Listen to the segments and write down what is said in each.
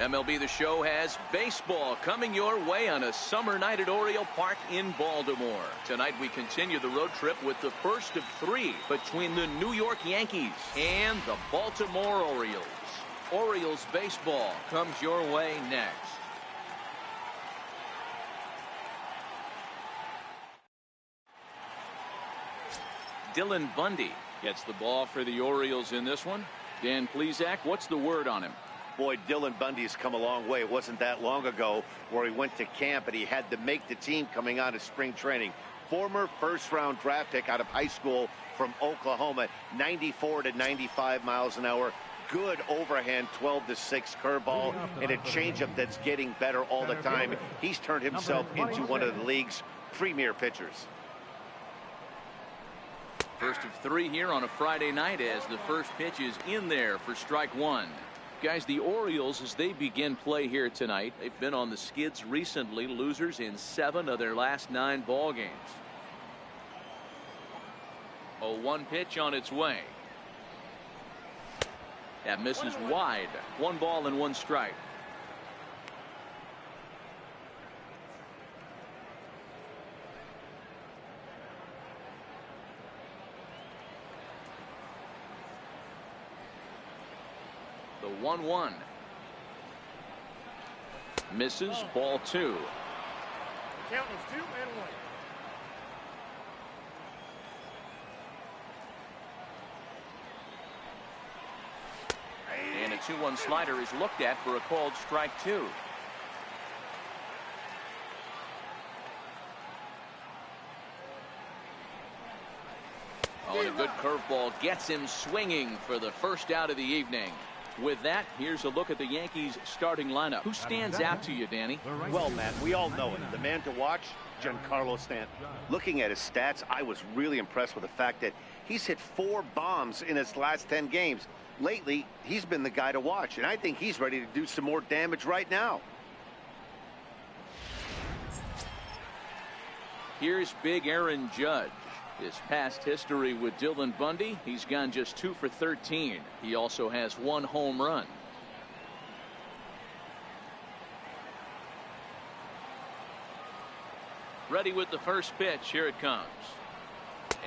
MLB The Show has baseball coming your way on a summer night at Oriole Park in Baltimore. Tonight we continue the road trip with the first of three between the New York Yankees and the Baltimore Orioles. Orioles baseball comes your way next. Dylan Bundy gets the ball for the Orioles in this one. Dan Plesac, what's the word on him? Boy, Dylan Bundy's come a long way. It wasn't that long ago where he went to camp and he had to make the team coming out of spring training. Former first-round draft pick out of high school from Oklahoma, 94 to 95 miles an hour. Good overhand 12-6 curveball and a changeup that's getting better all the time. He's turned himself into one of the league's premier pitchers. First of three here on a Friday night as the first pitch is in there for strike one. Guys, the Orioles, as they begin play here tonight, they've been on the skids recently, losers in 7 of their last 9 ball games. 0-1 pitch on its way. That misses wide. 1 ball and 1 strike. The 1-1 misses. Ball 2. The count is 2-1. And a 2-1 slider is looked at for a called strike 2. Oh, and a good curveball gets him swinging for the first out of the evening. With that, here's a look at the Yankees starting lineup. Who stands out to you, Danny? Well, Matt, we all know it. The man to watch, Giancarlo Stanton. Looking at his stats, I was really impressed with the fact that he's hit 4 bombs in his last 10 games. Lately, he's been the guy to watch, and I think he's ready to do some more damage right now. Here's big Aaron Judge. His past history with Dylan Bundy, he's gone just 2 for 13. He also has 1 home run. Ready with the first pitch. Here it comes.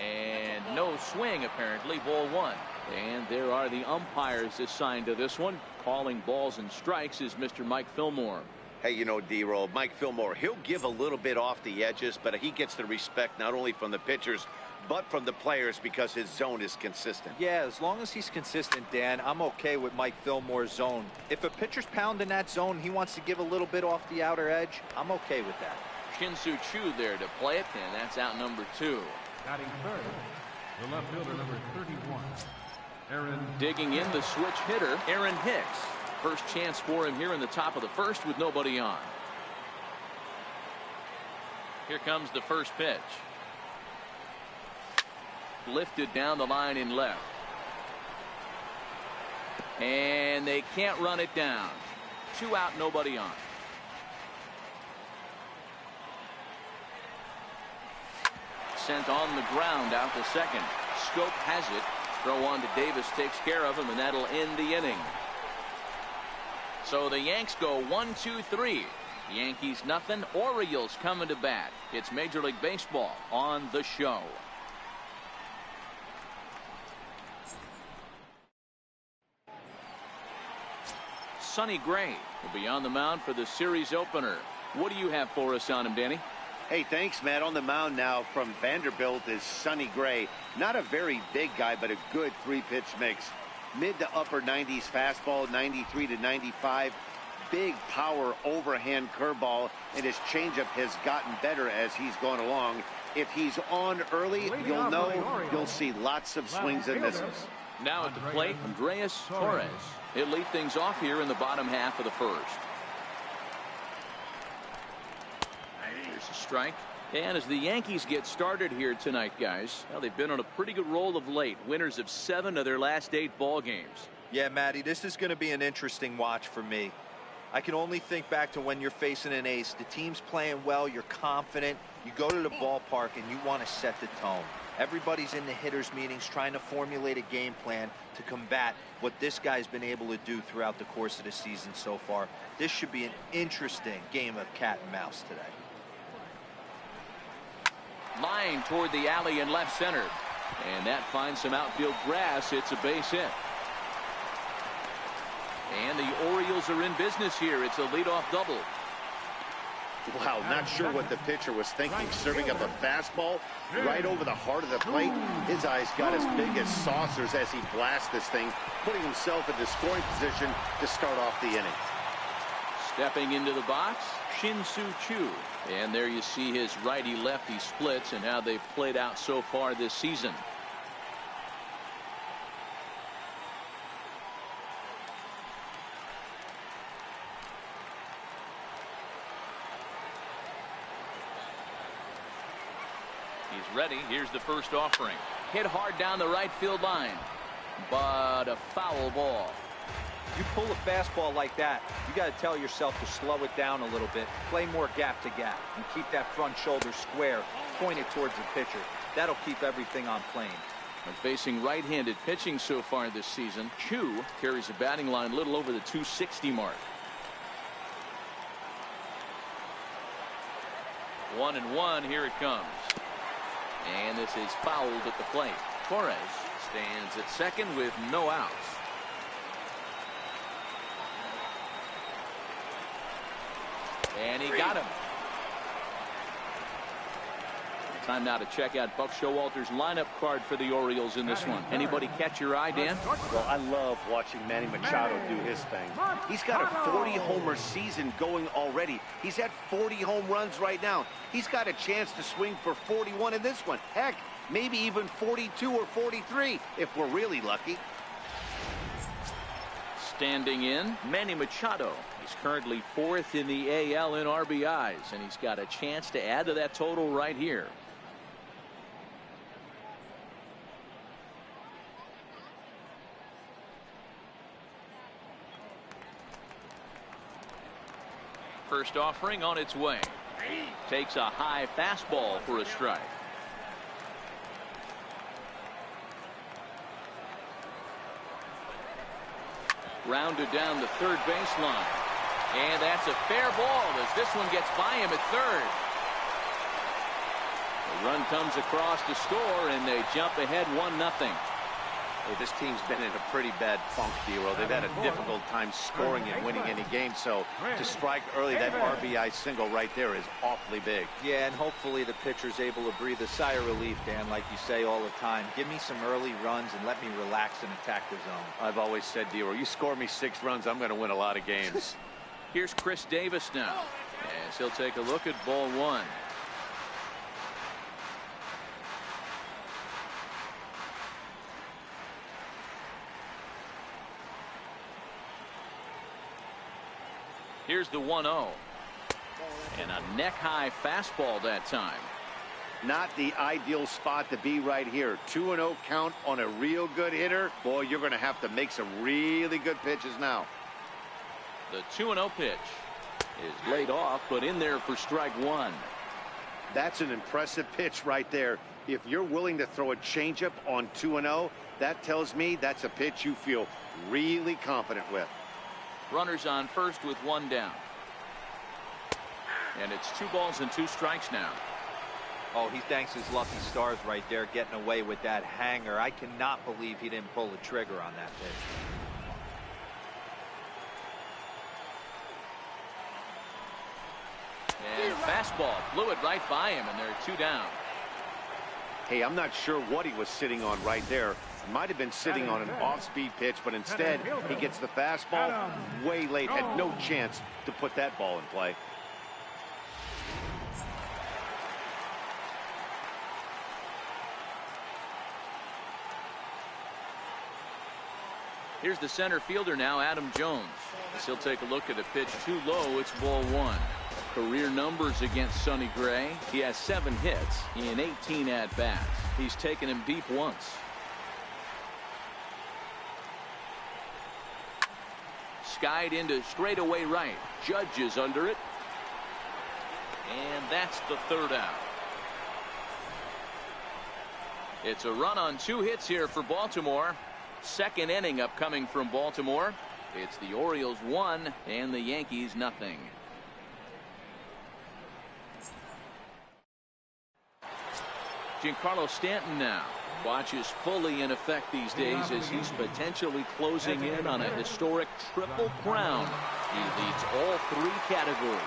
And no swing, apparently. Ball 1. And there are the umpires assigned to this one. Calling balls and strikes is Mr. Mike Fillmore. Hey, you know, D-Roll, Mike Fillmore, he'll give a little bit off the edges, but he gets the respect not only from the pitchers, but from the players because his zone is consistent. Yeah, as long as he's consistent, Dan, I'm okay with Mike Fillmore's zone. If a pitcher's pounding that zone, he wants to give a little bit off the outer edge, I'm okay with that. Shin-Soo Choo there to play it, and that's out number 2. Batting third, the left fielder, number 31, Aaron. Digging in the switch hitter, Aaron Hicks. First chance for him here in the top of the first with nobody on. Here comes the first pitch. Lifted down the line in left. And they can't run it down. 2 out, nobody on. Sent on the ground out to second. Scope has it. Throw on to Davis takes care of him, and that'll end the inning. So the Yanks go 1-2-3. Yankees nothing. Orioles coming to bat. It's Major League Baseball on the show. Sonny Gray will be on the mound for the series opener. What do you have for us on him, Danny? Hey, thanks, Matt. On the mound now from Vanderbilt is Sonny Gray. Not a very big guy, but a good 3-pitch mix. Mid to upper 90s fastball, 93 to 95. Big power overhand curveball, and his changeup has gotten better as he's gone along. If he's on early, you'll know you'll see lots of swings and misses. Now at the plate, Andreas Torres. He'll lead things off here in the bottom half of the first. Here's a strike. And as the Yankees get started here tonight, guys, well, they've been on a pretty good roll of late. Winners of 7 of their last 8 ball games. Yeah, Matty, this is going to be an interesting watch for me. I can only think back to when you're facing an ace. The team's playing well, you're confident, you go to the ballpark, and you want to set the tone. Everybody's in the hitters' meetings trying to formulate a game plan to combat what this guy's been able to do throughout the course of the season so far. This should be an interesting game of cat and mouse today. Line toward the alley in left center. And that finds some outfield grass. It's a base hit. And the Orioles are in business here. It's a leadoff double. Wow, not sure what the pitcher was thinking, serving up a fastball right over the heart of the plate. His eyes got as big as saucers as he blasts this thing, putting himself in the scoring position to start off the inning. Stepping into the box, Shin-Soo Choo. And there you see his righty-lefty splits and how they've played out so far this season. He's ready. Here's the first offering. Hit hard down the right field line, but a foul ball. You pull a fastball like that, you got to tell yourself to slow it down a little bit, play more gap to gap, and keep that front shoulder square, pointed towards the pitcher. That'll keep everything on plane. And facing right-handed pitching so far this season, Choo carries a batting line a little over the 260 mark. 1-1, here it comes. And this is fouled at the plate. Torres stands at second with no outs. And he got him. Time now to check out Buck Showalter's lineup card for the Orioles in this one. Anybody catch your eye, Dan? Well, I love watching Manny Machado do his thing. He's got a 40-homer season going already. He's at 40 home runs right now. He's got a chance to swing for 41 in this one. Heck, maybe even 42 or 43 if we're really lucky. Standing in, Manny Machado. He's currently 4th in the AL in RBIs, and he's got a chance to add to that total right here. First offering on its way. Takes a high fastball for a strike. Rounded down the third baseline. And that's a fair ball as this one gets by him at third. The run comes across to score, and they jump ahead 1-0. Hey, this team's been in a pretty bad funk, D-Roll. They've had a difficult time scoring and winning any game, so to strike early, that RBI single right there is awfully big. Yeah, and hopefully the pitcher's able to breathe a sigh of relief, Dan, like you say all the time. Give me some early runs and let me relax and attack the zone. I've always said, D-Roll, you score me 6 runs, I'm going to win a lot of games. Here's Chris Davis now, as he'll take a look at ball 1. Here's the 1-0. And a neck-high fastball that time. Not the ideal spot to be right here. 2-0 count on a real good hitter. Boy, you're going to have to make some really good pitches now. The 2-0 pitch is laid off, but in there for strike 1. That's an impressive pitch right there. If you're willing to throw a changeup on 2-0, that tells me that's a pitch you feel really confident with. Runners on first with 1 down. And it's 2 balls and 2 strikes now. Oh, he thanks his lucky stars right there, getting away with that hanger. I cannot believe he didn't pull the trigger on that pitch. And fastball blew it right by him, and they're 2 down. Hey, I'm not sure what he was sitting on right there. Might have been sitting on an off-speed pitch, but instead he gets the fastball way late. Had no chance to put that ball in play. Here's the center fielder now, Adam Jones. As he'll take a look at a pitch too low. It's ball 1. Career numbers against Sonny Gray. He has 7 hits in 18 at-bats. He's taken him deep once. Skied into straightaway right. Judge is under it. And that's the 3rd out. It's a run on 2 hits here for Baltimore. Second inning upcoming from Baltimore. It's the Orioles 1 and the Yankees nothing. Giancarlo Stanton now. Watch is fully in effect these days as he's potentially closing in on a historic triple crown. He leads all 3 categories.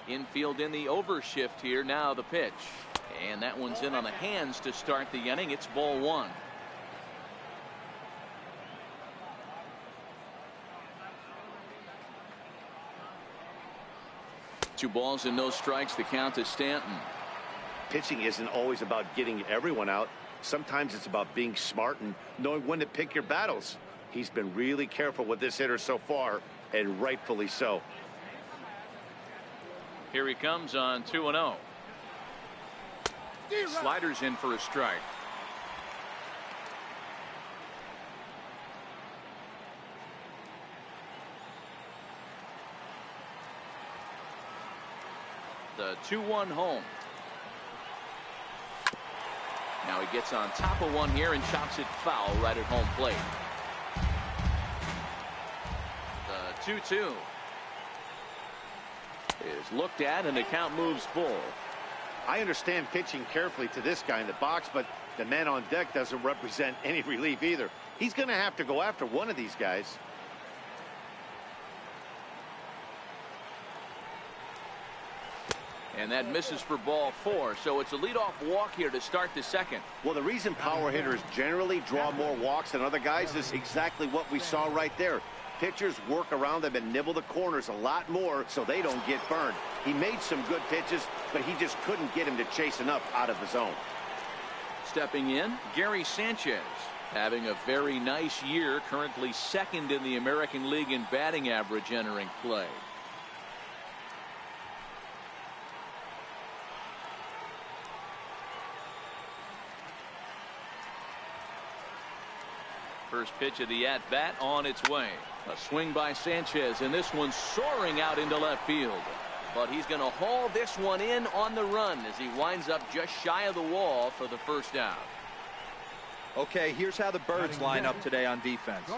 Infield in the overshift here. Now the pitch. And that one's in on the hands to start the inning. It's ball 1. Two balls and no strikes. The count to Stanton. Pitching isn't always about getting everyone out. Sometimes it's about being smart and knowing when to pick your battles. He's been really careful with this hitter so far, and rightfully so. Here he comes on 2-0. Sliders in for a strike. The 2-1 home. Now he gets on top of one here and chops it foul right at home plate. The 2-2 is looked at and the count moves full. I understand pitching carefully to this guy in the box, but the man on deck doesn't represent any relief either. He's going to have to go after one of these guys. And that misses for ball 4, so it's a leadoff walk here to start the second. Well, the reason power hitters generally draw more walks than other guys is exactly what we saw right there. Pitchers work around them and nibble the corners a lot more so they don't get burned. He made some good pitches, but he just couldn't get him to chase enough out of the zone. Stepping in, Gary Sanchez, having a very nice year, currently second in the American League in batting average entering play. First pitch of the at-bat on its way. A swing by Sanchez, and this one soaring out into left field. But he's going to haul this one in on the run as he winds up just shy of the wall for the first out. Okay, here's how the Birds line up today on defense.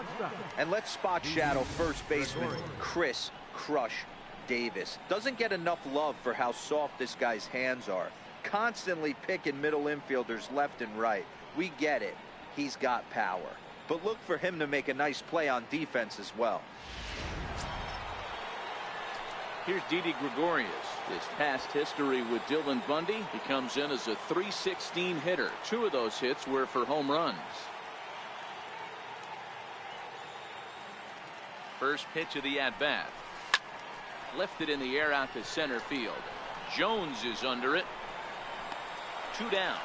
And let's spot shadow first baseman Chris Crush Davis. Doesn't get enough love for how soft this guy's hands are. Constantly picking middle infielders left and right. We get it. He's got power. But look for him to make a nice play on defense as well. Here's Didi Gregorius. His past history with Dylan Bundy. He comes in as a .316 hitter. 2 of those hits were for home runs. First pitch of the at-bat. Lifted in the air out to center field. Jones is under it. 2 down.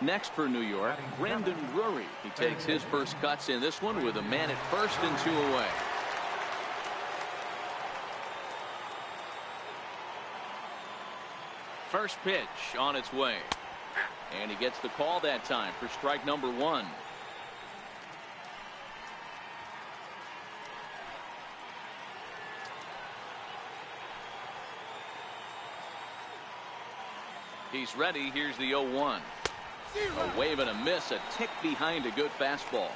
Next for New York, Brandon Drury. He takes his first cuts in this one with a man at first and 2 away. First pitch on its way. And he gets the call that time for strike number 1. He's ready. Here's the 0-1. A wave and a miss, a tick behind a good fastball.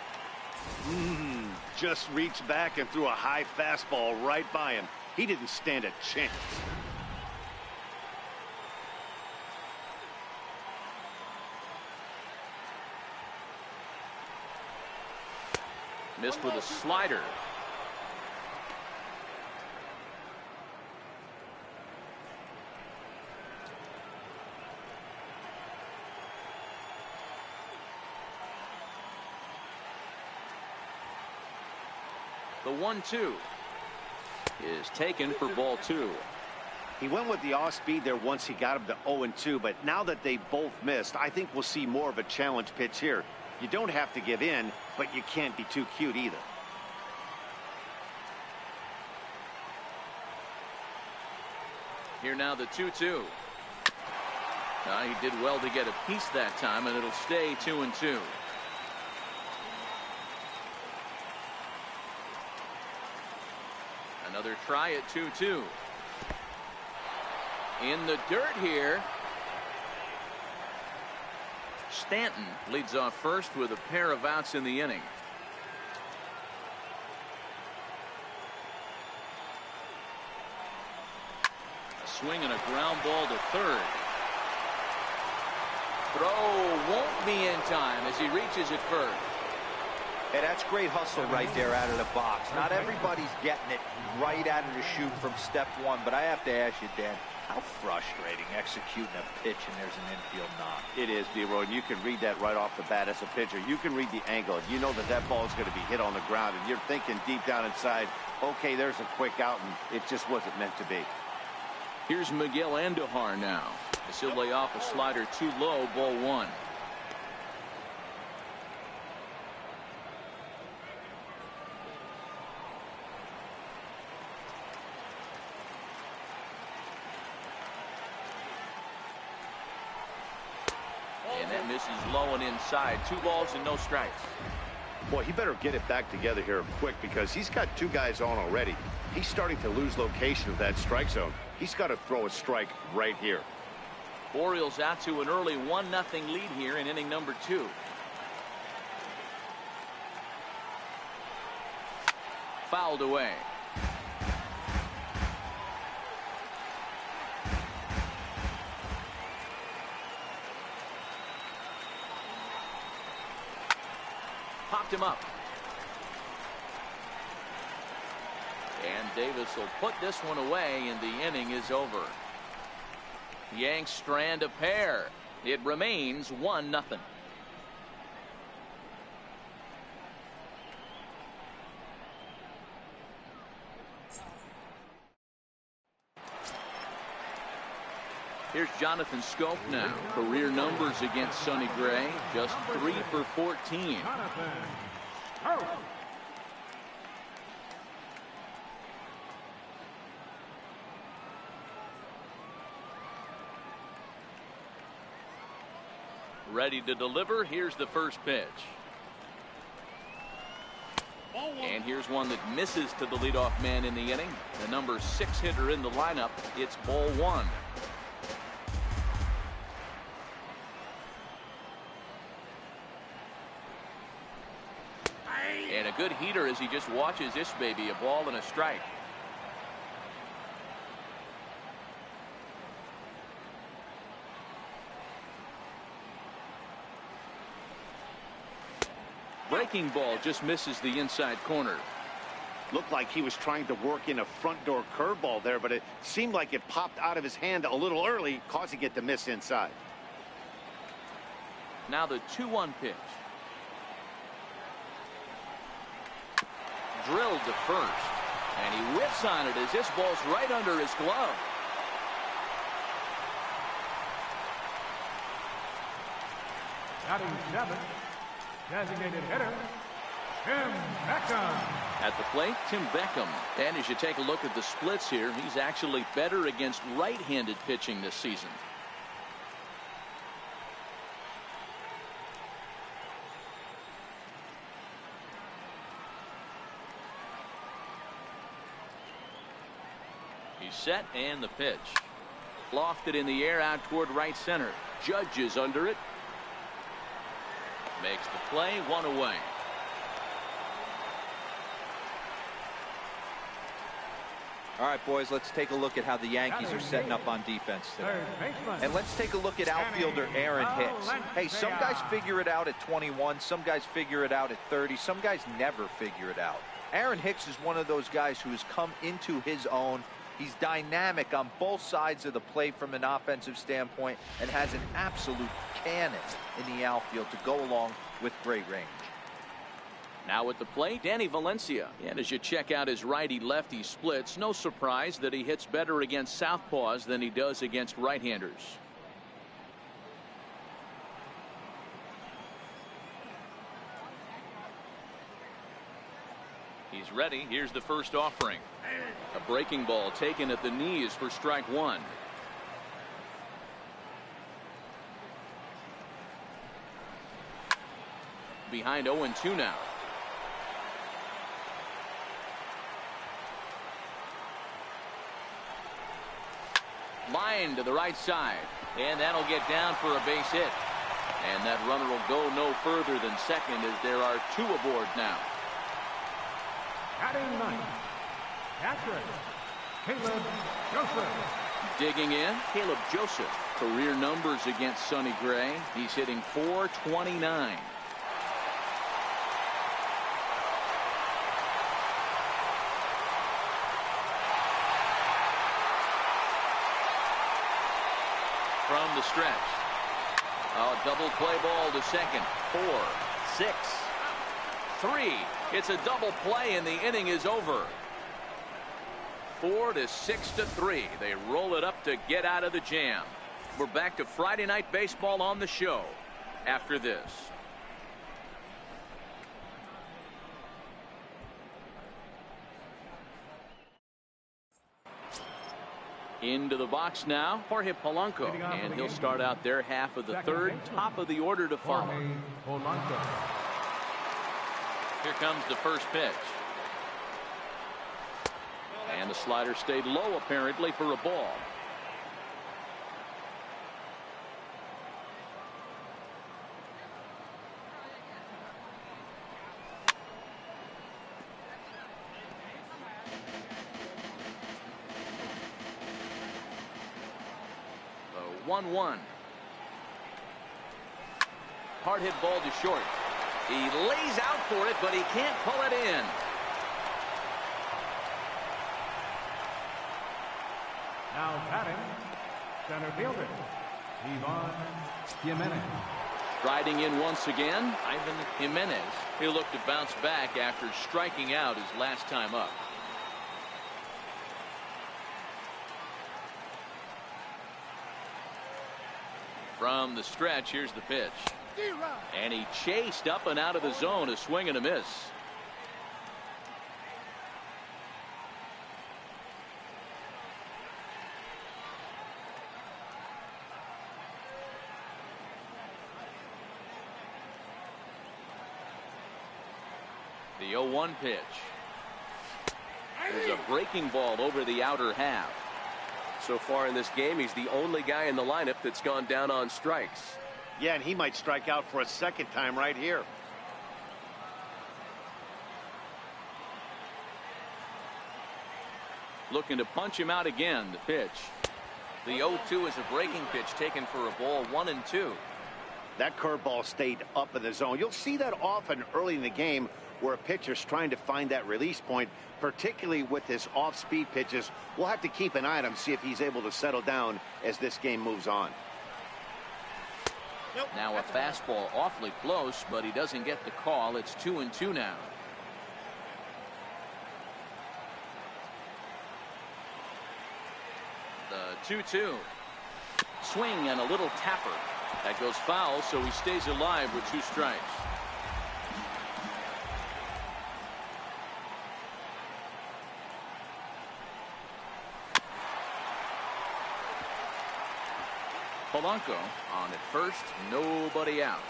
Just reached back and threw a high fastball right by him. He didn't stand a chance. Missed with a slider. The 1-2 is taken for ball 2. He went with the off speed there once he got him to 0-2, but now that they both missed, I think we'll see more of a challenge pitch here. You don't have to give in, but you can't be too cute either. Here now the 2-2. He did well to get a piece that time, and it'll stay 2-2. Another try at 2-2. In the dirt here. Stanton leads off first with a pair of outs in the inning. A swing and a ground ball to third. Throw won't be in time as he reaches it first. Hey, that's great hustle right there out of the box. Not everybody's getting it right out of the chute from step one, but I have to ask you, Dan, how frustrating executing a pitch and there's an infield knock. It is, D-Roy, and you can read that right off the bat as a pitcher. You can read the angle. You know that that ball is going to be hit on the ground, and you're thinking deep down inside, okay, there's a quick out, and it just wasn't meant to be. Here's Miguel Andujar now. As he'll lay off a slider too low, ball one. And that misses low and inside. 2 balls and no strikes. Boy, he better get it back together here quick because he's got 2 guys on already. He's starting to lose location of that strike zone. He's got to throw a strike right here. Orioles out to an early 1-0 lead here in inning number 2. Fouled away. Popped him up. And Davis will put this one away, and the inning is over. Yanks strand a pair. It remains 1-0. Here's Jonathan Scope now. Career numbers against Sonny Gray, just 3 for 14. Ready to deliver. Here's the first pitch. And here's one that misses to the leadoff man in the inning. The number 6 hitter in the lineup. It's ball 1. And a good heater as he just watches this baby. A ball and a strike. Breaking ball just misses the inside corner. Looked like he was trying to work in a front door curveball there, but it seemed like it popped out of his hand a little early, causing it to miss inside. Now the 2-1 pitch. Drilled to first. And he whips on it as this ball's right under his glove. Batting 7, designated hitter, Tim Beckham. At the plate, Tim Beckham. And as you take a look at the splits here, he's actually better against right-handed pitching this season. He's set, and the pitch. Lofted in the air out toward right center. Judge is under it. Makes the play, 1 away. All right, boys, let's take a look at how the Yankees are setting up on defense today. And let's take a look at outfielder Aaron Hicks. Hey, some guys figure it out at 21. Some guys figure it out at 30. Some guys never figure it out. Aaron Hicks is one of those guys who has come into his own. He's dynamic on both sides of the plate from an offensive standpoint and has an absolute cannon in the outfield to go along with great range. Now at the plate, Danny Valencia. And as you check out his righty-lefty splits, no surprise that he hits better against southpaws than he does against right-handers. He's ready. Here's the first offering. A breaking ball taken at the knees for strike 1. behind 0-2 now. Line to the right side, and that'll get down for a base hit. And that runner will go no further than second as there are 2 aboard now. Batting ninth, catcher, Caleb Joseph. Digging in, Caleb Joseph. Career numbers against Sonny Gray. He's hitting .429. From the stretch. A double play ball to second. 4, 6, 3. It's a double play and the inning is over. 4 to 6 to 3. They roll it up to get out of the jam. We're back to Friday Night Baseball on the show after this. Into the box now, Jorge Polanco, and he'll start out their half of the third, top of the order to follow. Here comes the first pitch. And the slider stayed low apparently for a ball. The 1-1. Hard hit ball to short. He lays out for it, but he can't pull it in. Now batting, center fielder, Ivan Jimenez. Striding in once again, Ivan Jimenez. He'll look to bounce back after striking out his last time up. From the stretch, here's the pitch. And he chased up and out of the zone, a swing and a miss. The 0-1 pitch. There's a breaking ball over the outer half. So far in this game, he's the only guy in the lineup that's gone down on strikes. Yeah, and he might strike out for a second time right here. Looking to punch him out again. The pitch. The 0-2 is a breaking pitch taken for a ball. 1-2. That curveball stayed up in the zone. You'll see that often early in the game where a pitcher's trying to find that release point, particularly with his off-speed pitches. We'll have to keep an eye on him, see if he's able to settle down as this game moves on. Now a fastball awfully close, but he doesn't get the call. It's 2-2 now. The 2-2. Swing and a little tapper. That goes foul, so he stays alive with 2 strikes. Polanco on at first, nobody out.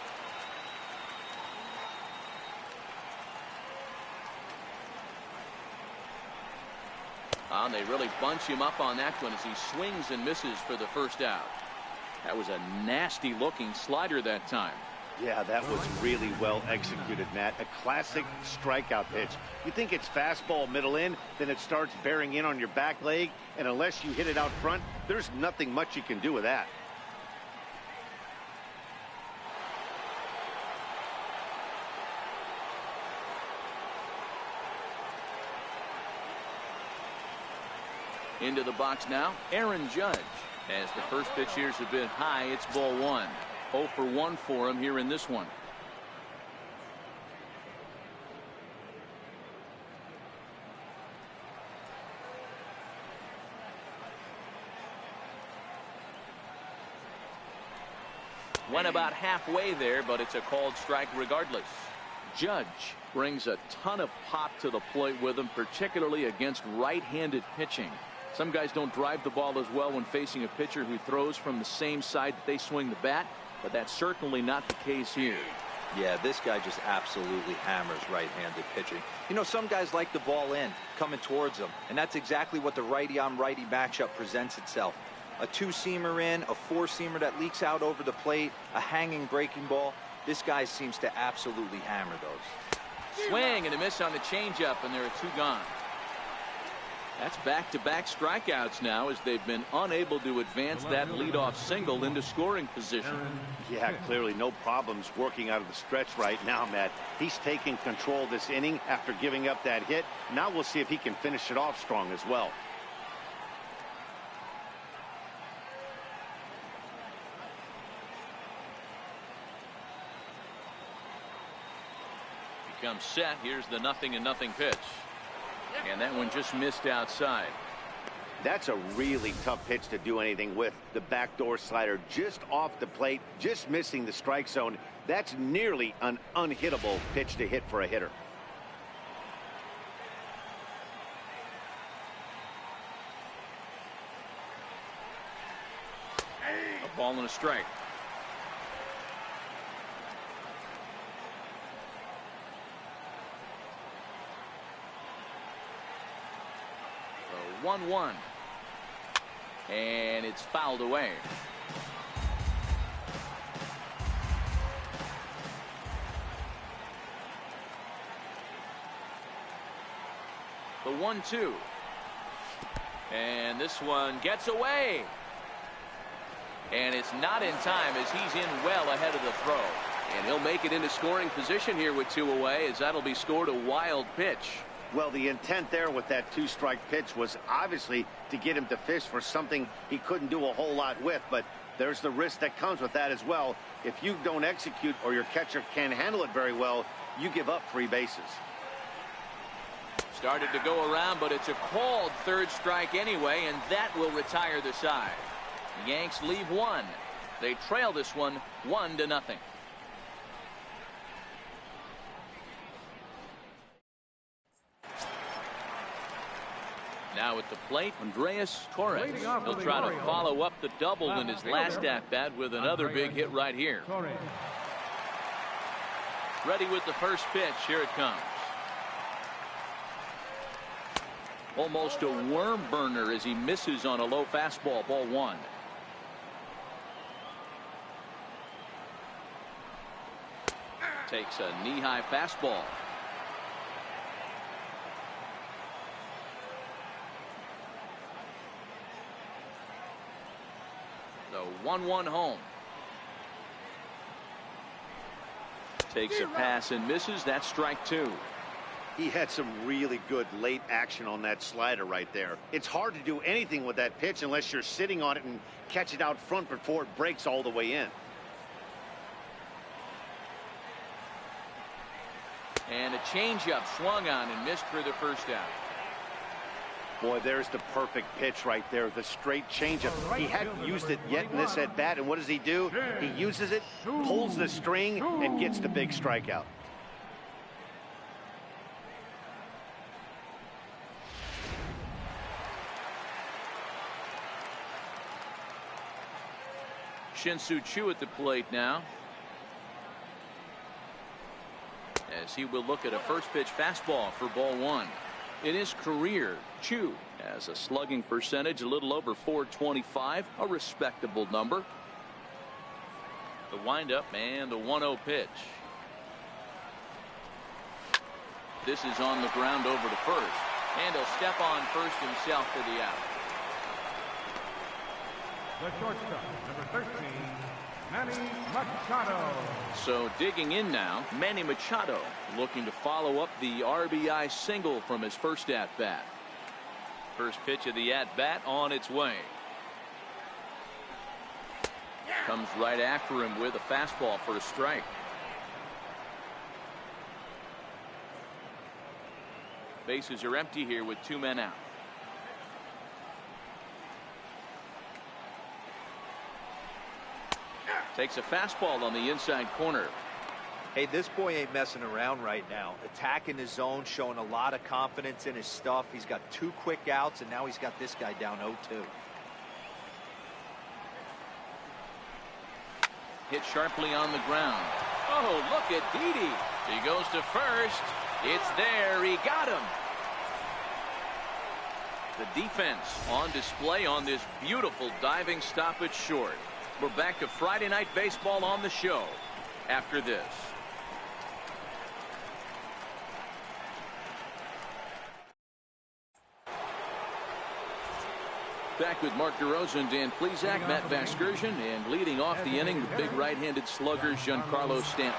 And they really bunch him up on that one as he swings and misses for the first out. That was a nasty looking slider that time. Yeah, that was really well executed, Matt. A classic strikeout pitch. You think it's fastball middle in, then it starts bearing in on your back leg, and unless you hit it out front, there's nothing much you can do with that. Into the box now, Aaron Judge. As the first pitch here's a bit high, it's ball 1. 0 for 1 for him here in this one. Went about halfway there, but it's a called strike regardless. Judge brings a ton of pop to the plate with him, particularly against right-handed pitching. Some guys don't drive the ball as well when facing a pitcher who throws from the same side that they swing the bat, but that's certainly not the case here. Yeah, this guy just absolutely hammers right-handed pitching. You know, some guys like the ball in, coming towards them, and that's exactly what the righty-on-righty matchup presents itself. A two-seamer in, a four-seamer that leaks out over the plate, a hanging breaking ball. This guy seems to absolutely hammer those. Swing and a miss on the changeup, and there are two gone. That's back-to-back strikeouts now as they've been unable to advance that leadoff single into scoring position. Yeah, clearly no problems working out of the stretch right now, Matt. He's taking control this inning after giving up that hit. Now we'll see if he can finish it off strong as well. Becomes set. Here's the 0-0 pitch. And that one just missed outside. That's a really tough pitch to do anything with. The backdoor slider just off the plate, just missing the strike zone. That's nearly an unhittable pitch to hit for a hitter. A ball and a strike. So 1-1. And it's fouled away. The 1-2. And this one gets away. And it's not in time as he's in well ahead of the throw. And he'll make it into scoring position here with two away, as that'll be scored a wild pitch. Well, the intent there with that two-strike pitch was obviously to get him to fish for something he couldn't do a whole lot with, but there's the risk that comes with that as well. If you don't execute or your catcher can't handle it very well, you give up free bases. Started to go around, but it's a called third strike anyway, and that will retire the side. The Yanks leave one. They trail this one 1-0. Now at the plate, Andreas Torres. He'll try to follow up the double in his last at-bat with another big hit right here. Ready with the first pitch. Here it comes. Almost a worm burner as he misses on a low fastball. Ball one. Takes a knee-high fastball. The 1-1 home. Takes a pass and misses. That's strike two. He had some really good late action on that slider right there. It's hard to do anything with that pitch unless you're sitting on it and catch it out front before it breaks all the way in. And a changeup swung on and missed for the first out. Boy, there's the perfect pitch right there. The straight changeup. He hadn't used it yet in this at bat, and what does he do? He uses it, pulls the string, and gets the big strikeout. Shin-Soo Choo at the plate now, as he will look at a first pitch fastball for ball one. In his career, Choo has a slugging percentage a little over .425, a respectable number. The windup and the 1-0 pitch. This is on the ground over to first, and he'll step on first himself for the out. The shortstop, number 13, Manny Machado. So digging in now, Manny Machado looking to follow up the RBI single from his first at-bat. First pitch of the at-bat on its way. Comes right after him with a fastball for a strike. Bases are empty here with two men out. Takes a fastball on the inside corner. Hey, this boy ain't messing around right now. Attacking his zone, showing a lot of confidence in his stuff. He's got two quick outs, and now he's got this guy down 0-2. Hit sharply on the ground. Oh, look at Didi. He goes to first. It's there. He got him. The defense on display on this beautiful diving stop at short. We're back to Friday Night Baseball on the show after this. Back with Mark DeRosa and Dan Plesac, Matt Vasgersian, and leading off the inning, the big right-handed slugger, Giancarlo Stanton.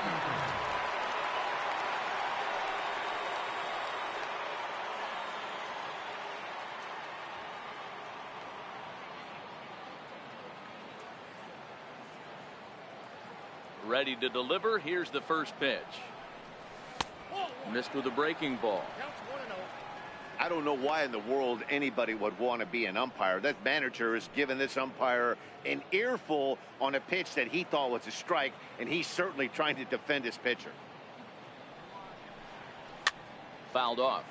Ready to deliver. Here's the first pitch. Missed with a breaking ball. I don't know why in the world anybody would want to be an umpire. That manager has given this umpire an earful on a pitch that he thought was a strike, and he's certainly trying to defend his pitcher. Fouled off.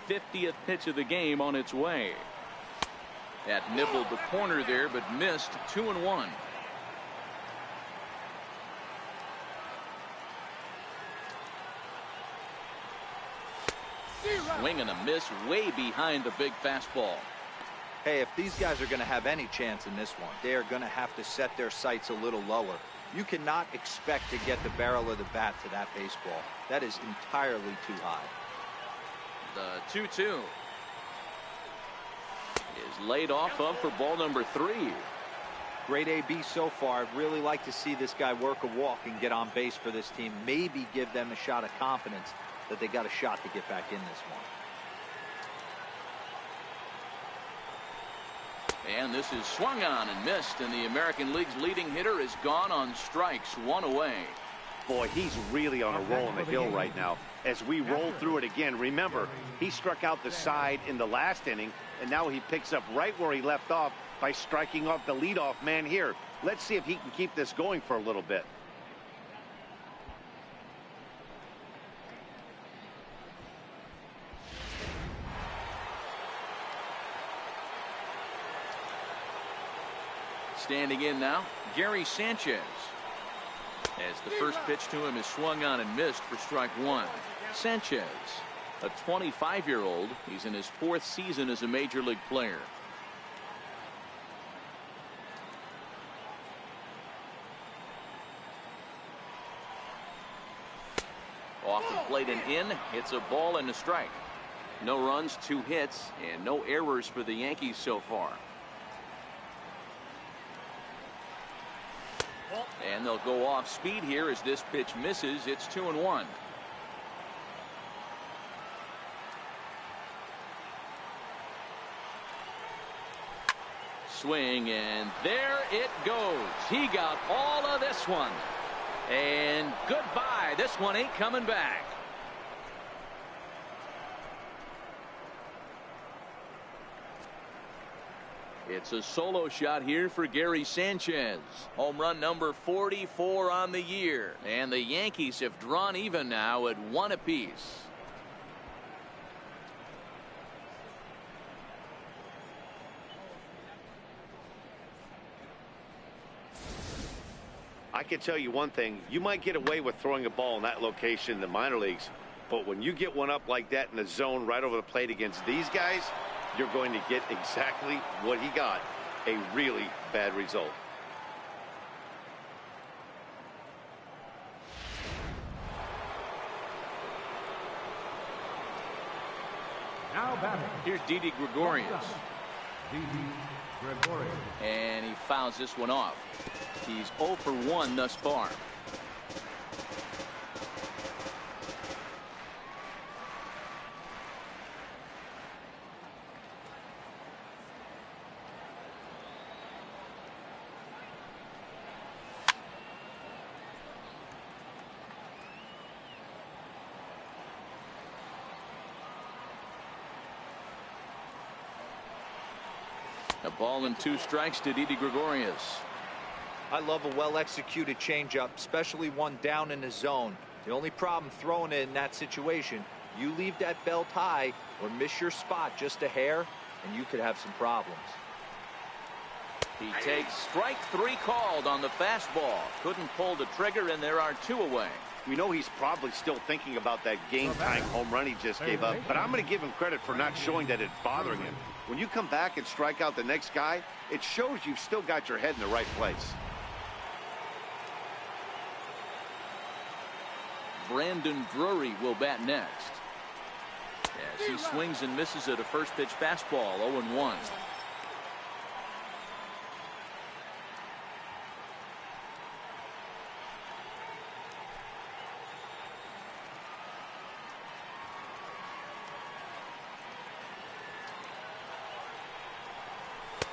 '50th pitch of the game on its way. That nibbled the corner there, but missed. 2-1. Swing and a miss way behind the big fastball. Hey, if these guys are going to have any chance in this one, they are going to have to set their sights a little lower. You cannot expect to get the barrel of the bat to that baseball. That is entirely too high. The 2-2 is laid off of for ball number 3. Great AB so far. I'd really like to see this guy work a walk and get on base for this team. Maybe give them a shot of confidence that they got a shot to get back in this one. And this is swung on and missed, and the American League's leading hitter is gone on strikes, 1 away. Boy, he's really on a roll on the hill right now. As we roll through it again, remember, he struck out the side in the last inning, and now he picks up right where he left off by striking off the leadoff man here. Let's see if he can keep this going for a little bit. Standing in now, Gary Sanchez. As the first pitch to him is swung on and missed for strike 1. Sanchez, a 25-year-old. He's in his 4th season as a major league player. Off the plate and in. It's a ball and a strike. No runs, 2 hits, and no errors for the Yankees so far. And they'll go off speed here as this pitch misses. It's 2-1. Swing, and there it goes. He got all of this one. And goodbye. This one ain't coming back. It's a solo shot here for Gary Sanchez. Home run number 44 on the year. And the Yankees have drawn even now at 1 apiece. I can tell you one thing. You might get away with throwing a ball in that location in the minor leagues, but when you get one up like that in the zone right over the plate against these guys, you're going to get exactly what he got, a really bad result. Now batting. Here's Didi Gregorius. Didi Gregorius. And he fouls this one off. He's 0 for 1 thus far. A ball and 2 strikes to Didi Gregorius. I love a well-executed changeup, especially one down in the zone. The only problem throwing it in that situation, you leave that belt high or miss your spot just a hair, and you could have some problems. He takes strike 3 called on the fastball. Couldn't pull the trigger, and there are 2 away. We know he's probably still thinking about that game-tying home run he just gave up, but I'm going to give him credit for not showing that it's bothering him. When you come back and strike out the next guy, it shows you've still got your head in the right place. Brandon Drury will bat next. As he swings and misses at a first pitch fastball, 0-1.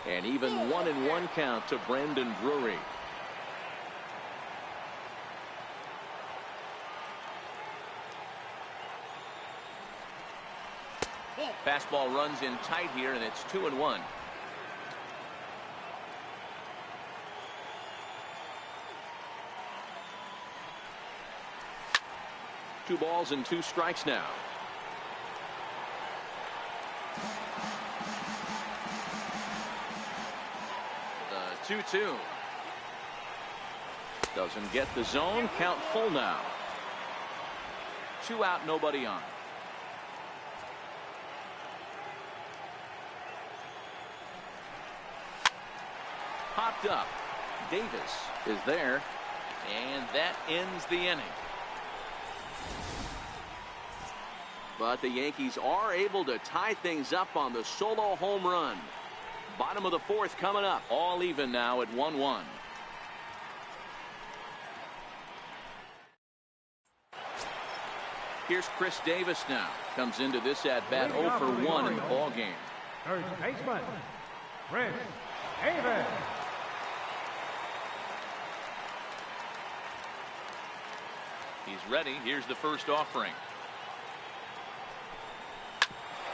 An even 1-1 count to Brandon Drury. Fastball runs in tight here, and it's 2-1. Two balls and 2 strikes now. The 2-2. Doesn't get the zone. Count full now. 2 out, nobody on. Popped up. Davis is there, and that ends the inning. But the Yankees are able to tie things up on the solo home run. Bottom of the 4th coming up. All even now at 1-1. Here's Chris Davis now. Comes into this at-bat 0 for 1 in the ballgame. Third baseman, Chris Davis. He's ready. Here's the first offering.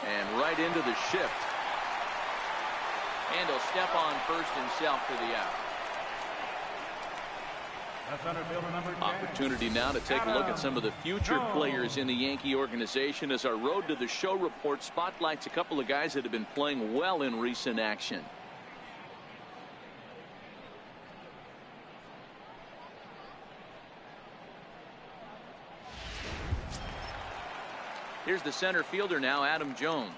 And right into the shift. And he'll step on first himself for the out. That's center fielder number 10. Opportunity now to take a look at some of the future players in the Yankee organization as our Road to the Show report spotlights a couple of guys that have been playing well in recent action. Here's the center fielder now, Adam Jones.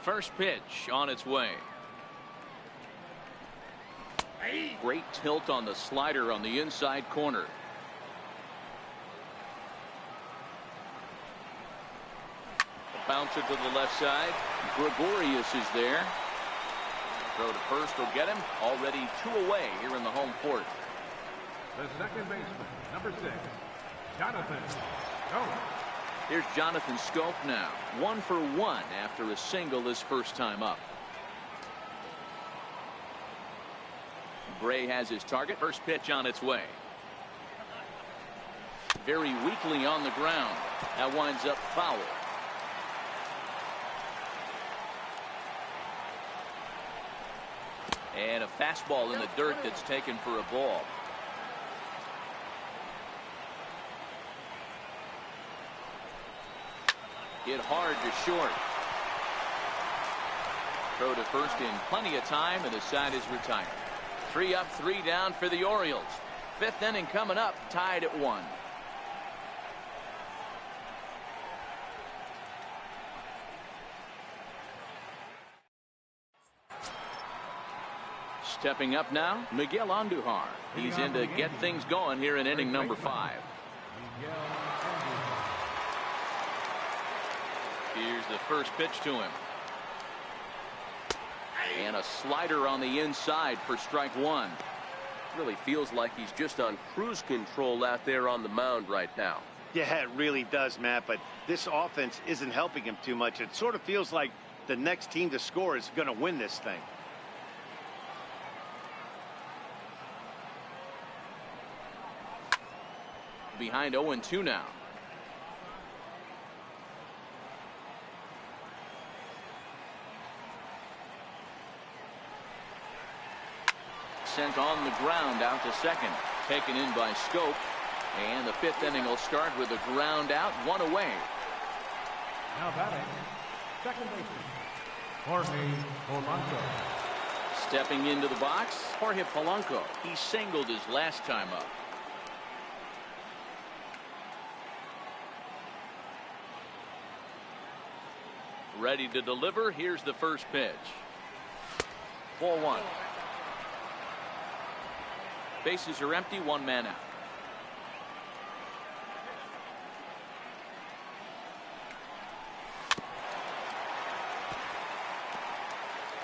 First pitch on its way. Great tilt on the slider on the inside corner. Bouncer to the left side. Gregorius is there. Throw to first will get him. Already 2 away here in the home fourth. The second baseman, number 6, Jonathan Schoop. Here's Jonathan Schoop now. 1 for 1 after a single his first time up. Gray has his target. First pitch on its way. Very weakly on the ground. That winds up foul. And a fastball in the dirt that's taken for a ball. Hit hard to short. Throw to first in plenty of time, and the side is retired. 3 up, 3 down for the Orioles. 5th inning coming up, tied at 1. Stepping up now, Miguel Andujar. He's in to get things going here in inning number 5. Here's the first pitch to him. And a slider on the inside for strike 1. Really feels like he's just on cruise control out there on the mound right now. Yeah, it really does, Matt, but this offense isn't helping him too much. It sort of feels like the next team to score is going to win this thing. Behind 0-2 now. Sent on the ground out to second. Taken in by Schoop. And the 5th inning will start with a ground out, 1 away. Now batting, Second baseman, Jorge Polanco. Stepping into the box, Jorge Polanco. He singled his last time up. Ready to deliver. Here's the first pitch. Ball one. Bases are empty, one man out.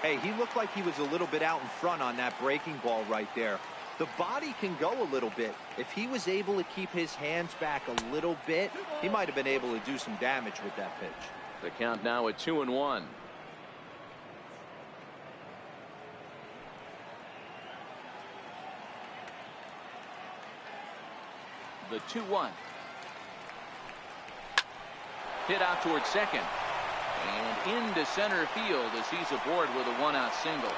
Hey, he looked like he was a little bit out in front on that breaking ball right there. The body can go a little bit. If he was able to keep his hands back a little bit, he might have been able to do some damage with that pitch. The count now at 2-1. The 2-1. Hit out towards second. And into center field as he's aboard with a one-out single.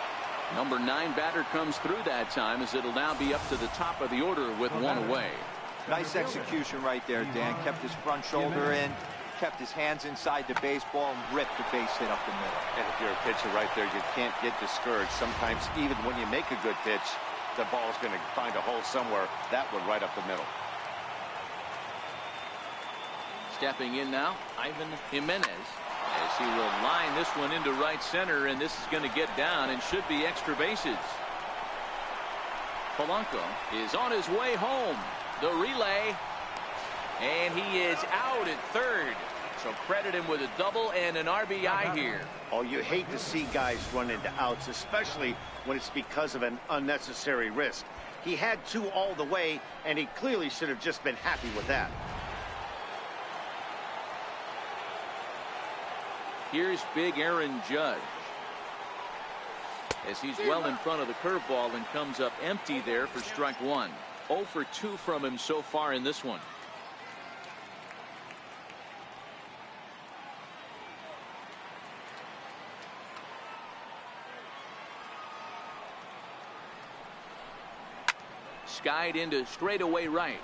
Number 9 batter comes through that time as it'll now be up to the top of the order with one away. Nice execution right there, Dan. Kept his front shoulder in, kept his hands inside the baseball, and ripped the base hit up the middle. And if you're a pitcher right there, you can't get discouraged. Sometimes even when you make a good pitch, the ball's going to find a hole somewhere. That one right up the middle. Stepping in now, Ivan Jimenez, as he will line this one into right center, and this is going to get down and should be extra bases. Polanco is on his way home. The relay, and he is out at third. So credit him with a double and an RBI here. Oh, you hate to see guys run into outs, especially when it's because of an unnecessary risk. He had 2 all the way, and he clearly should have just been happy with that. Here's big Aaron Judge, as he's well in front of the curveball and comes up empty there for strike 1. 0 for 2 from him so far in this one. Skied into straightaway right.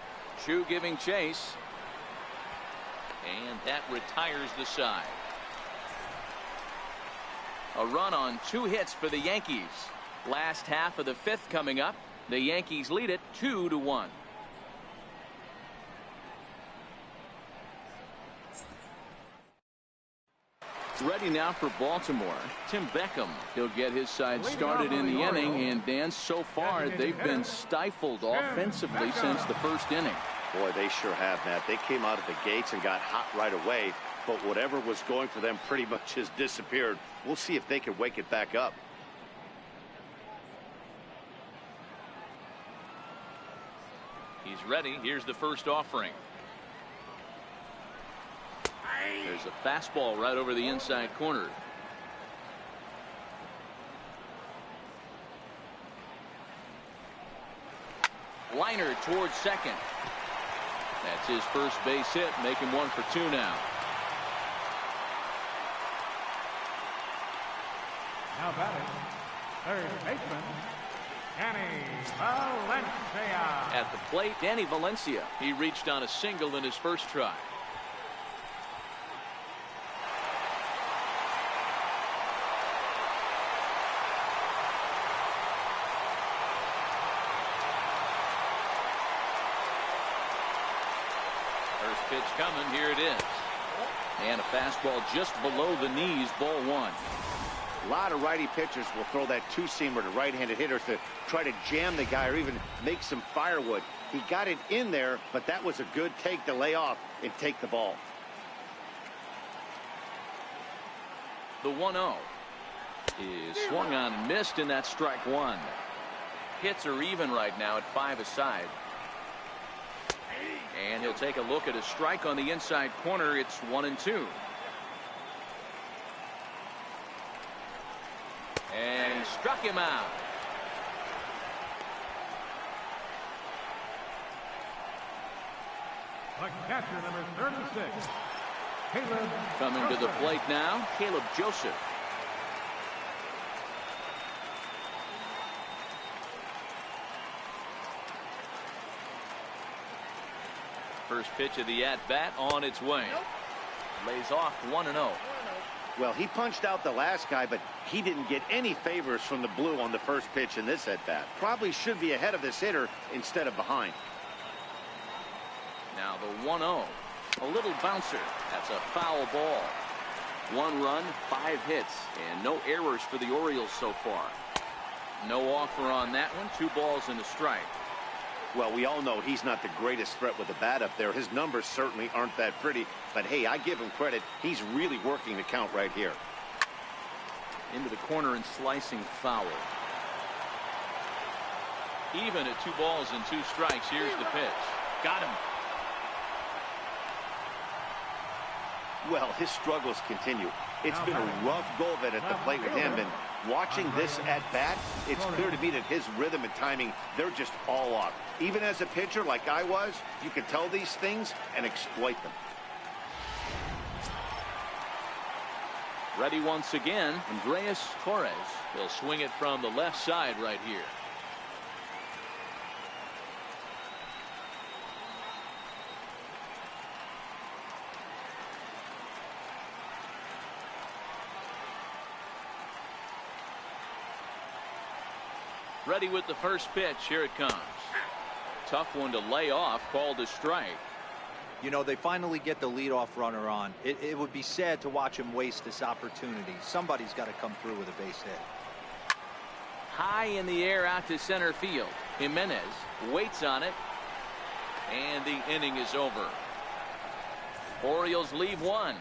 Chu giving chase. And that retires the side. A run on 2 hits for the Yankees. Last half of the 5th coming up. The Yankees lead it 2-1. Ready now for Baltimore. Tim Beckham. He'll get his side started in the inning, and Dan, so far they've been stifled offensively since the first inning. Boy, they sure have, Matt. They came out of the gates and got hot right away, but whatever was going for them pretty much has disappeared. We'll see if they can wake it back up. He's ready. Here's the first offering. There's a fastball right over the inside corner. Liner towards second. That's his first base hit, making 1 for 2 now. Now batting, third baseman, Danny Valencia. At the plate, Danny Valencia. He reached on a single in his first try. First pitch coming. Here it is. And a fastball just below the knees, ball 1. A lot of righty pitchers will throw that 2-seamer to right-handed hitters to try to jam the guy or even make some firewood. He got it in there, but that was a good take to lay off and take the ball. The 1-0 is swung on and missed, and that's strike 1. Hits are even right now at 5 aside. And he'll take a look at a strike on the inside corner. It's 1-2. And he struck him out. Like catcher number 36, Caleb Coming to the Joseph. plate now, Caleb Joseph. First pitch of the at-bat on its way. Lays off 1-0. Well, he punched out the last guy, but he didn't get any favors from the blue on the first pitch in this at-bat. Probably should be ahead of this hitter instead of behind. Now the 1-0. A little bouncer. That's a foul ball. 1 run, 5 hits, and no errors for the Orioles so far. No offer on that one. 2 balls and a strike. Well, we all know he's not the greatest threat with the bat up there. His numbers certainly aren't that pretty. But, hey, I give him credit. He's really working the count right here. Into the corner and slicing foul. Even at 2 balls and 2 strikes. Here's the pitch. Got him. Well, his struggles continue. It's been a rough go of it at the plate with him. And watching this at-bat, it's clear to me that his rhythm and timing, they're just all off. Even as a pitcher like I was, you can tell these things and exploit them. Ready once again, Andreas Torres. He'll swing it from the left side right here. Ready with the first pitch. Here it comes. Tough one to lay off, called a strike. You know, they finally get the leadoff runner on. It would be sad to watch him waste this opportunity. Somebody's got to come through with a base hit. High in the air out to center field. Jimenez waits on it, and the inning is over. Orioles leave 1.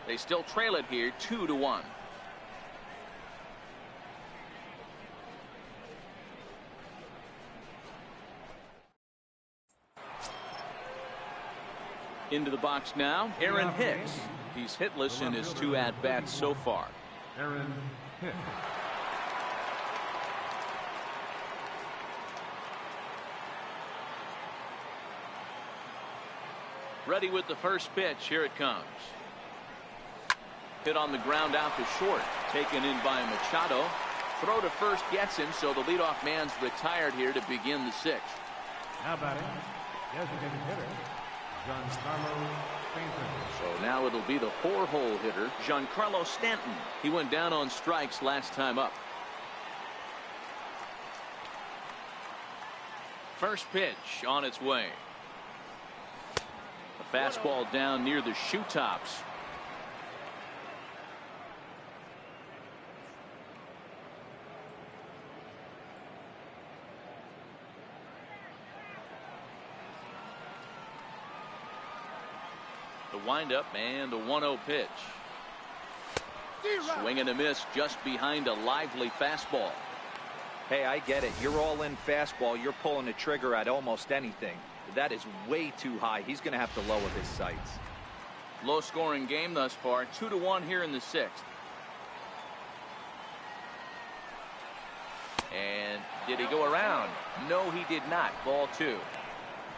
They still trail it here 2-1. Into the box now, Aaron Hicks. He's hitless in his 2 at-bats so far. Aaron Hicks. Ready with the first pitch. Here it comes. Hit on the ground out to short. Taken in by Machado. Throw to first gets him, so the leadoff man's retired here to begin the 6th. Now batting, designated hitter, Giancarlo Stanton. So now it'll be the 4-hole hitter, Giancarlo Stanton. He went down on strikes last time up. First pitch on its way. A fastball down near the shoe tops. The windup and the 1-0 pitch. Swing and a miss just behind a lively fastball. Hey, I get it. You're all in fastball. You're pulling the trigger at almost anything. That is way too high. He's going to have to lower his sights. Low scoring game thus far. 2-1 here in the 6th. And did he go around? No, he did not. Ball 2.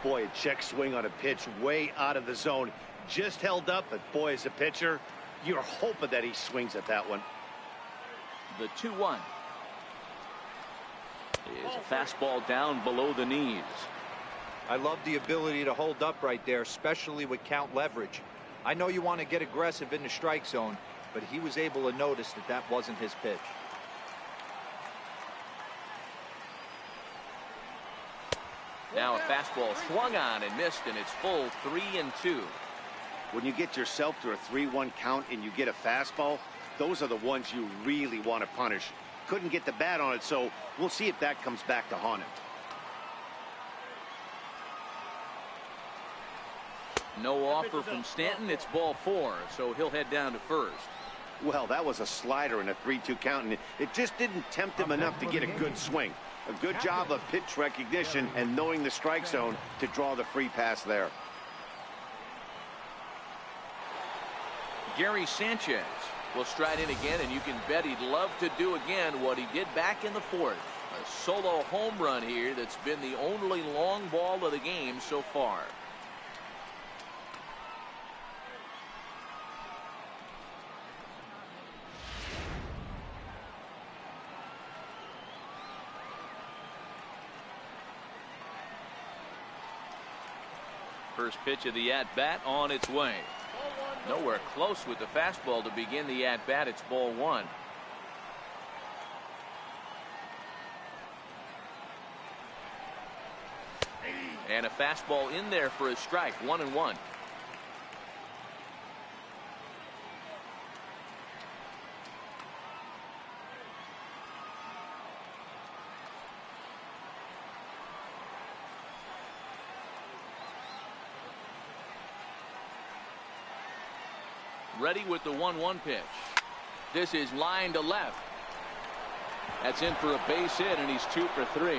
Boy, a check swing on a pitch way out of the zone. Just held up, but boy, as a pitcher, you're hoping that he swings at that one. The 2-1 is a fastball down below the knees. I love the ability to hold up right there, especially with count leverage. I know you want to get aggressive in the strike zone, but he was able to notice that that wasn't his pitch. Now a fastball swung on and missed, and it's full 3-2. When you get yourself to a 3-1 count and you get a fastball, those are the ones you really want to punish. Couldn't get the bat on it, so we'll see if that comes back to haunt him. No offer from Stanton. It's ball 4, so he'll head down to first. Well, that was a slider in a 3-2 count, and it just didn't tempt him enough to get a good swing. A good job of pitch recognition and knowing the strike zone to draw the free pass there. Gary Sanchez will stride in again, and you can bet he'd love to do again what he did back in the 4th. A solo home run here that's been the only long ball of the game so far. First pitch of the at-bat on its way. Nowhere close with the fastball to begin the at-bat. It's ball one. And a fastball in there for a strike. 1-1. Ready with the 1-1 pitch. This is line to left. That's in for a base hit, and he's 2 for 3.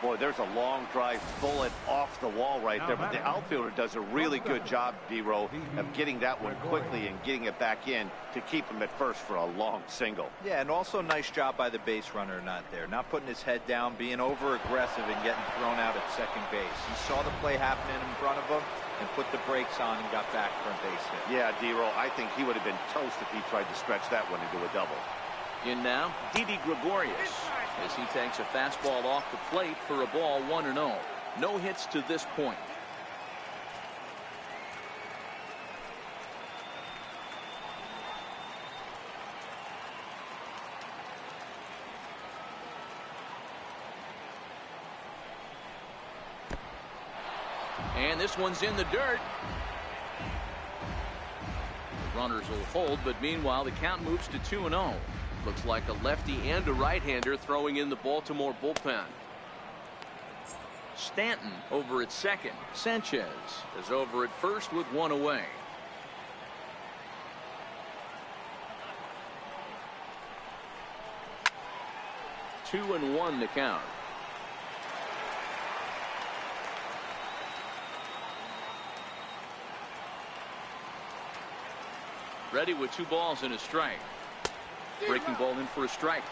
Boy, there's a long drive bullet off the wall right there, but the outfielder does a really good job, D-Row, of getting that one quickly and getting it back in to keep him at first for a long single. Yeah, and also nice job by the base runner not there. Not putting his head down, being over-aggressive and getting thrown out at second base. He saw the play happening in front of him and put the brakes on and got back for a base hit. Yeah, D-Row, I think he would have been toast if he tried to stretch that one into a double. In now, Didi Gregorius, as he takes a fastball off the plate for a ball 1-0. No hits to this point. And this one's in the dirt. The runners will hold, but meanwhile the count moves to 2-0. Looks like a lefty and a right-hander throwing in the Baltimore bullpen. Stanton over at second. Sanchez is over at first with one away. Two and one to count. Ready with 2 balls and a strike. Breaking ball in for a strike.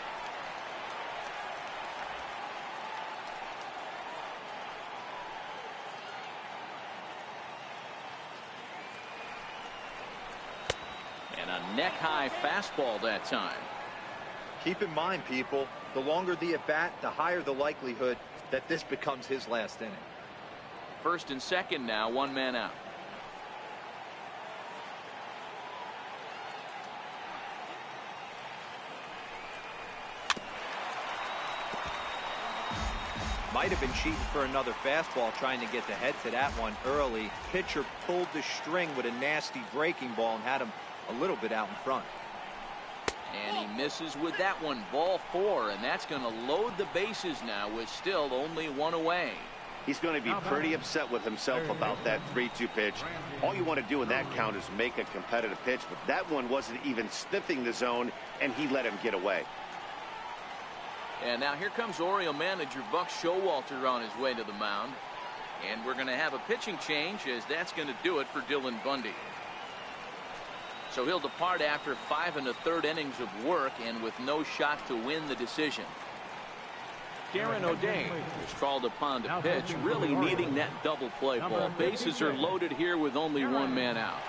And a neck-high fastball that time. Keep in mind, people, the longer the at-bat, the higher the likelihood that this becomes his last inning. First and second now, 1 man out. Might have been cheating for another fastball, trying to get the head to that one early. Pitcher pulled the string with a nasty breaking ball and had him a little bit out in front. And he misses with that one. Ball 4, and that's going to load the bases now with still only 1 away. He's going to be pretty upset with himself about that 3-2 pitch. All you want to do in that count is make a competitive pitch, but that one wasn't even sniffing the zone, and he let him get away. And now here comes Oriole manager Buck Showalter on his way to the mound. And we're going to have a pitching change, as that's going to do it for Dylan Bundy. So he'll depart after 5 1/3 innings of work and with no shot to win the decision. Darren O'Day is called upon to pitch, really needing that double play ball. Bases are loaded here with only 1 man out.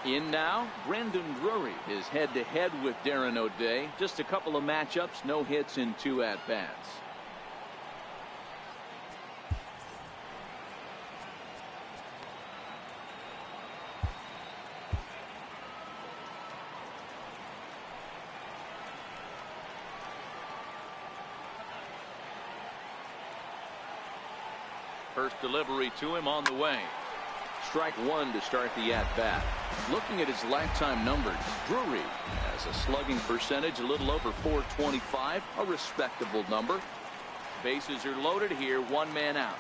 In now, Brendan Drury is head-to-head with Darren O'Day. Just a couple of matchups, no hits in 2 at-bats. First delivery to him on the way. Strike 1 to start the at-bat. Looking at his lifetime numbers, Drury has a slugging percentage a little over .425, a respectable number. Bases are loaded here, 1 man out.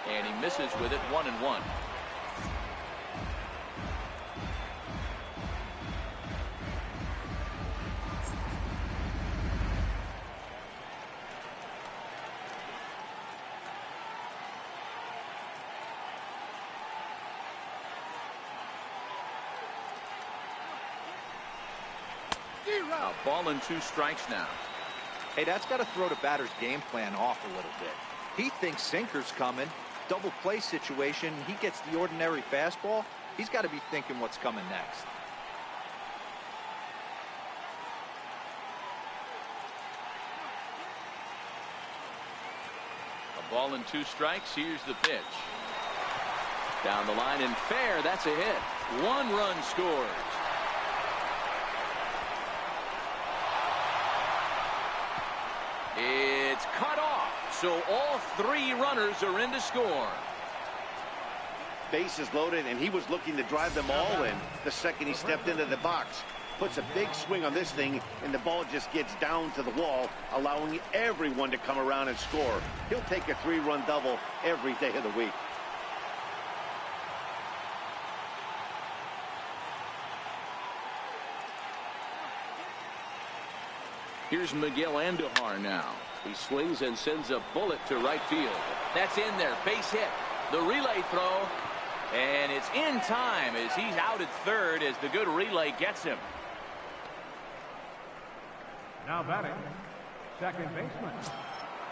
And he misses with it, 1-1. A ball and 2 strikes now. Hey, that's got to throw the batter's game plan off a little bit. He thinks sinker's coming. Double play situation. He gets the ordinary fastball. He's got to be thinking what's coming next. A ball and 2 strikes. Here's the pitch. Down the line and fair. That's a hit. 1 run scores. It's cut off, so all 3 runners are in to score. Bases loaded, and he was looking to drive them all in the second he stepped into the box. Puts a big swing on this thing, and the ball just gets down to the wall, allowing everyone to come around and score. He'll take a 3-run double every day of the week. Here's Miguel Andujar now. He swings and sends a bullet to right field. That's in there. Base hit. The relay throw. And it's in time as he's out at third as the good relay gets him. Now batting, second baseman,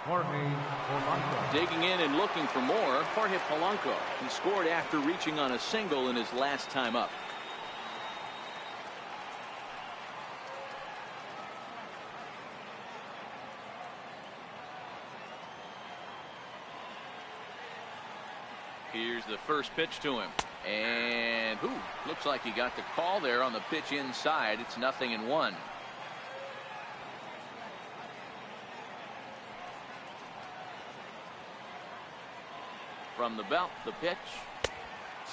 Jorge Polanco. Digging in and looking for more, Jorge Polanco. He scored after reaching on a single in his last time up. Here's the first pitch to him. And looks like he got the call there on the pitch inside. It's 0-1. From the belt, the pitch.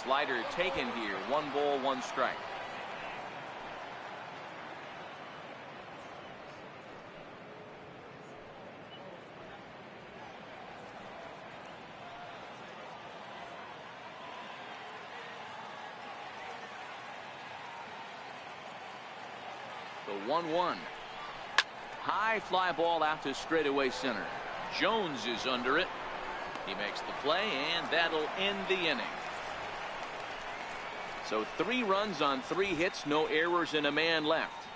Slider taken here. 1 ball, 1 strike. The 1-1. High fly ball out to straightaway center. Jones is under it. He makes the play, and that'll end the inning. So 3 runs on 3 hits, no errors, and a man left.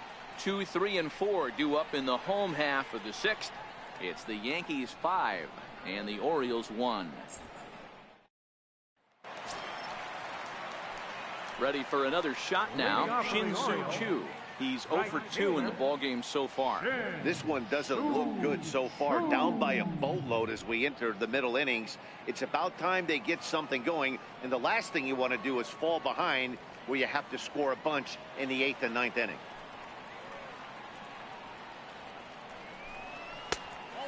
2, 3, and 4 due up in the home half of the 6th. It's the Yankees 5 and the Orioles 1. Ready for another shot now. Shin-Soo Choo. He's 0 for 2 in the ballgame so far. This one doesn't look good so far. Down by a boatload as we enter the middle innings. It's about time they get something going. And the last thing you want to do is fall behind where you have to score a bunch in the 8th and 9th inning.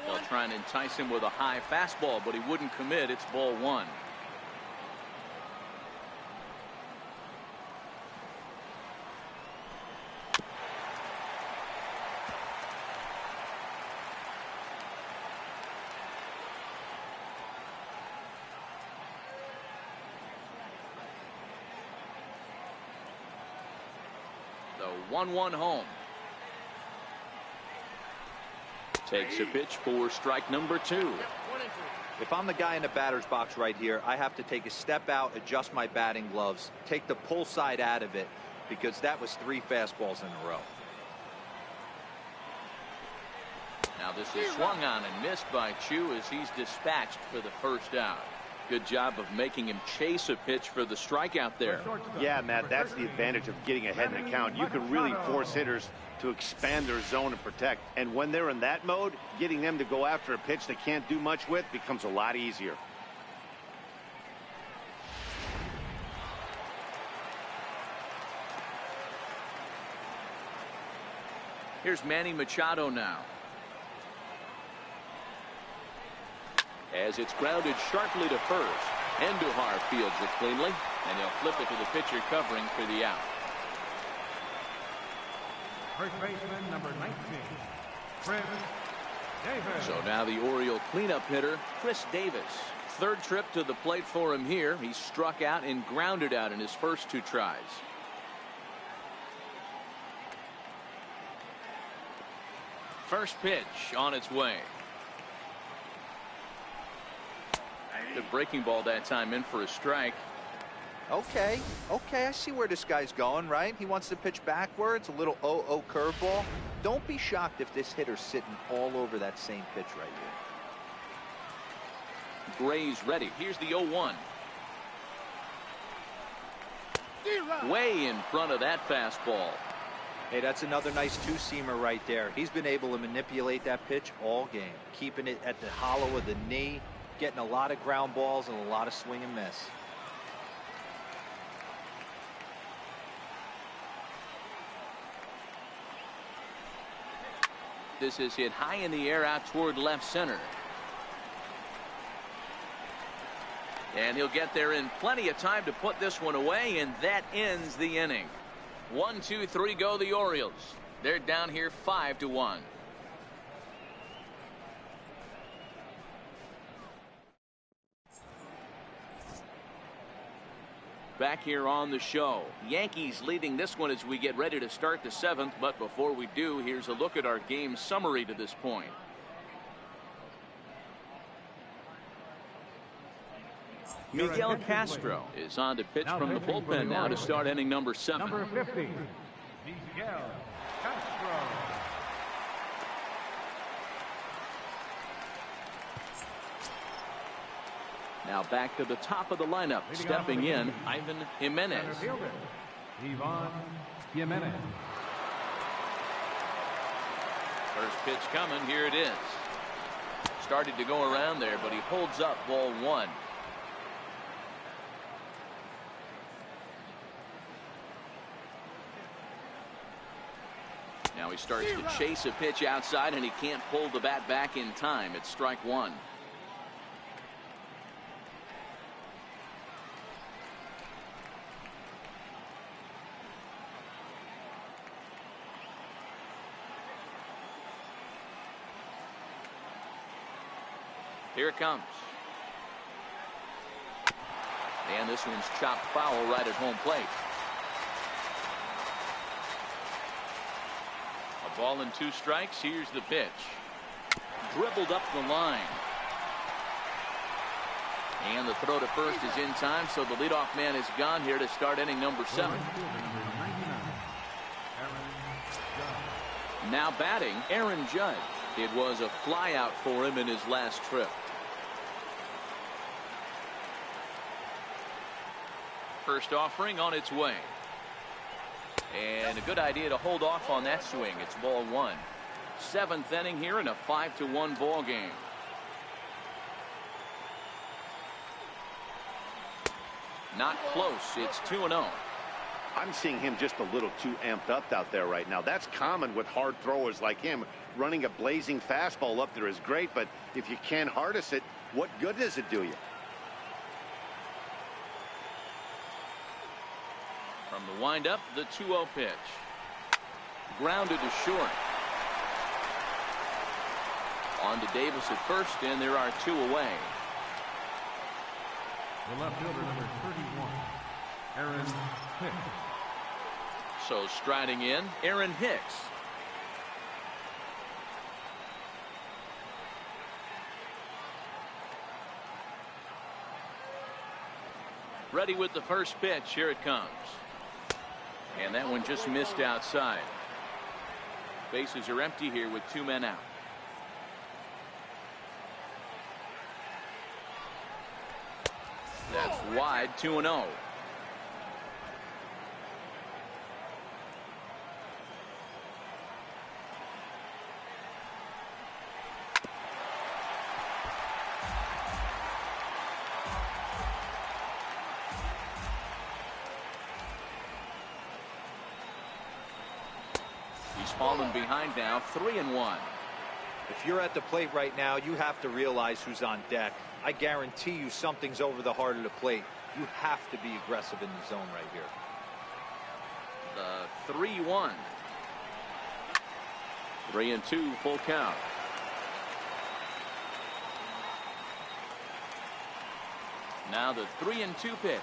They'll try and entice him with a high fastball, but he wouldn't commit. It's ball 1. The 1-1 home. Takes a pitch for strike number 2. If I'm the guy in the batter's box right here, I have to take a step out, adjust my batting gloves, take the pull side out of it, because that was 3 fastballs in a row. Now this is swung on and missed by Choo as he's dispatched for the first out. Good job of making him chase a pitch for the strikeout there. Yeah, Matt, that's the advantage of getting ahead in the count. You can really force hitters to expand their zone and protect. And when they're in that mode, getting them to go after a pitch they can't do much with becomes a lot easier. Here's Manny Machado now. As it's grounded sharply to first. Andujar fields it cleanly, and he'll flip it to the pitcher covering for the out. First baseman, number 19, Chris Davis. So now the Oriole cleanup hitter, Chris Davis. 3rd trip to the plate for him here. He struck out and grounded out in his first 2 tries. First pitch on its way. The breaking ball that time in for a strike. Okay, I see where this guy's going, right? He wants to pitch backwards, a little 0-0 curveball. Don't be shocked if this hitter's sitting all over that same pitch right here. Gray's ready. Here's the 0-1. Way in front of that fastball. Hey, that's another nice two-seamer right there. He's been able to manipulate that pitch all game, keeping it at the hollow of the knee, getting a lot of ground balls and a lot of swing and miss. This is hit high in the air out toward left center. And he'll get there in plenty of time to put this one away, and that ends the inning. 1, 2, 3 go the Orioles. They're down here 5-1. Back here on the show, Yankees leading this one as we get ready to start the 7th. But before we do, here's a look at our game summary to this point. Miguel Castro is on to pitch from the bullpen now to start inning number 7. Number 50, Miguel Castro. Now back to the top of the lineup, stepping in, Ivan Jimenez. Ivan Jimenez. First pitch coming, here it is. Started to go around there, but he holds up ball 1. Now he starts to chase a pitch outside, and he can't pull the bat back in time. It's strike 1. Here it comes. And this one's chopped foul right at home plate. A ball and 2 strikes. Here's the pitch. Dribbled up the line. And the throw to first is in time, so the leadoff man is gone here to start inning number 7. Now batting, Aaron Judge. It was a flyout for him in his last trip. First offering on its way. And a good idea to hold off on that swing. It's ball 1. 7th inning here in a 5-1 ball game. Not close. It's 2-0. I'm seeing him just a little too amped up out there right now. That's common with hard throwers like him. Running a blazing fastball up there is great, but if you can't harness it, what good does it do you? From the windup, the 2-0 pitch. Grounded to short. On to Davis at first, and there are 2 away. The left fielder, number 31, Aaron Hicks. So striding in, Aaron Hicks. Ready with the first pitch. Here it comes. And that one just missed outside. Bases are empty here with 2 men out. That's wide. 2-0. He's fallen behind now, 3-1. If you're at the plate right now, you have to realize who's on deck. I guarantee you something's over the heart of the plate. You have to be aggressive in the zone right here. The 3-1. 3-2, full count. Now the 3-2 pitch.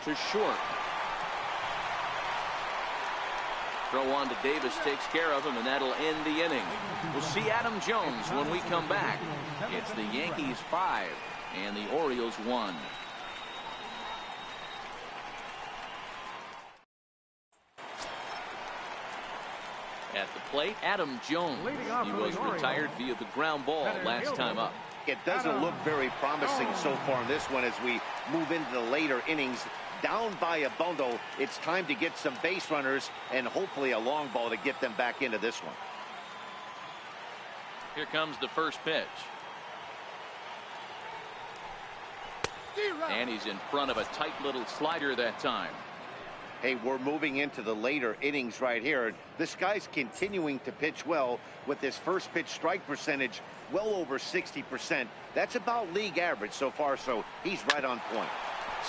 To short. Throw on to Davis takes care of him, and that'll end the inning. We'll see Adam Jones when we come back. It's the Yankees 5 and the Orioles 1. At the plate, Adam Jones. He was retired via the ground ball last time up. It doesn't look very promising so far in this one as we move into the later innings. Down by a bundle, it's time to get some base runners and hopefully a long ball to get them back into this one. Here comes the first pitch. And he's in front of a tight little slider that time. Hey, we're moving into the later innings right here. This guy's continuing to pitch well with his first pitch strike percentage well over 60%. That's about league average so far, so he's right on point.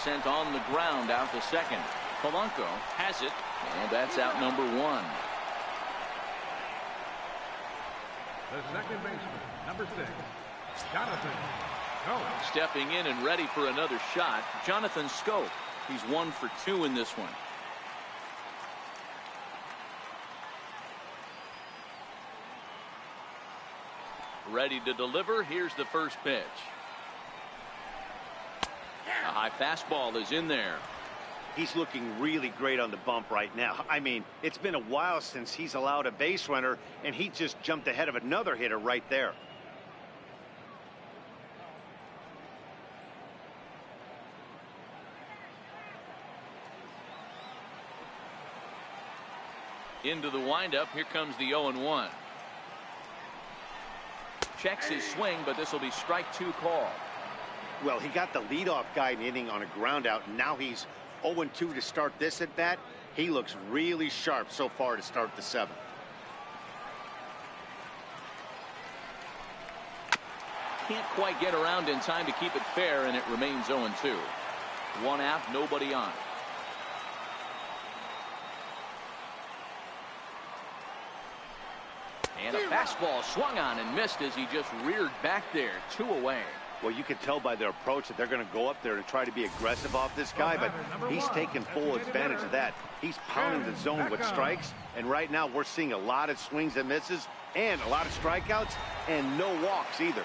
Sent on the ground out to second. Polanco has it, and that's out number one. The second baseman, number 6, Jonathan Schoop. Stepping in and ready for another shot, Jonathan Schoop. He's 1 for 2 in this one. Ready to deliver. Here's the first pitch. A high fastball is in there. He's looking really great on the bump right now. I mean, it's been a while since he's allowed a base runner, and he just jumped ahead of another hitter right there. Into the windup. Here comes the 0-1. Checks his swing, but this will be strike 2 call. Well, he got the leadoff guy in the inning on a ground out, and now he's 0-2 to start this at bat. He looks really sharp so far to start the 7th. Can't quite get around in time to keep it fair, and it remains 0-2. 1 out, nobody on. And a fastball swung on and missed as he just reared back there. 2 away. Well, you can tell by their approach that they're going to go up there and try to be aggressive off this guy, but he's taking full advantage of that. He's pounding the zone with strikes, and right now we're seeing a lot of swings and misses and a lot of strikeouts and no walks either.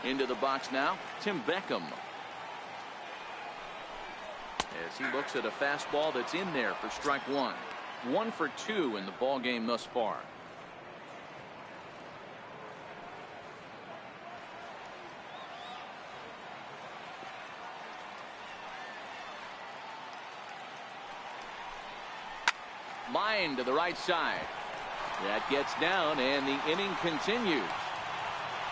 Into the box now, Tim Beckham. As he looks at a fastball that's in there for strike 1. 1 for 2 in the ball game thus far. Line to the right side. That gets down, and the inning continues.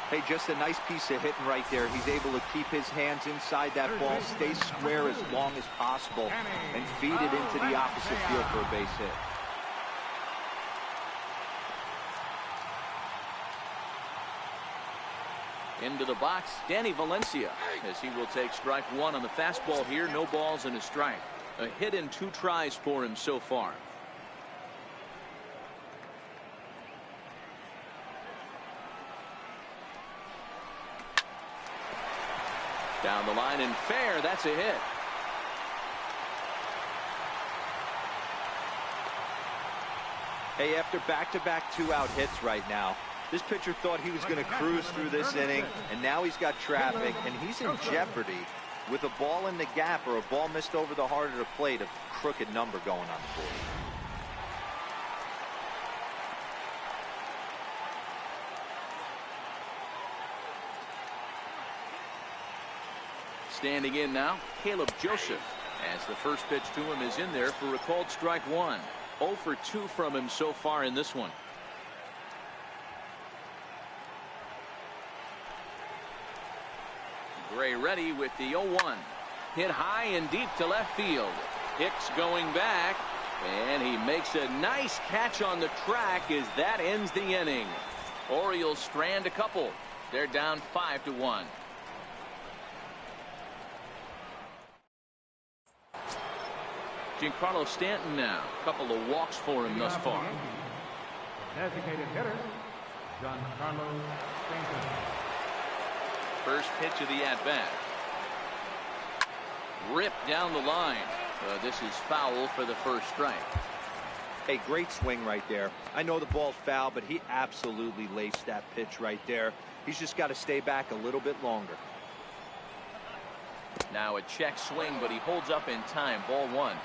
Hey, just a nice piece of hitting right there. He's able to keep his hands inside that ball, stay square as long as possible, and feed it into the opposite field for a base hit. Into the box, Danny Valencia, as he will take strike 1 on the fastball here. No balls and a strike. A hit in 2 tries for him so far. Down the line and fair. That's a hit. Hey, after back-to-back 2-out hits right now, this pitcher thought he was going to cruise through this inning, and now he's got traffic, and he's in jeopardy with a ball in the gap or a ball missed over the heart of the plate, a crooked number going on the board. Standing in now, Caleb Joseph, as the first pitch to him is in there for a called strike 1. 0 for 2 from him so far in this one. Gray ready with the 0-1. Hit high and deep to left field. Hicks going back, and he makes a nice catch on the track as that ends the inning. Orioles strand a couple. They're down 5-1. Giancarlo Stanton now. A couple of walks for him thus far. Designated hitter, Giancarlo Stanton. First pitch of the at-bat. Ripped down the line. This is foul for the first strike. Hey, great swing right there. I know the ball's foul, but he absolutely laced that pitch right there. He's just got to stay back a little bit longer. Now a check swing, but he holds up in time. Ball 1.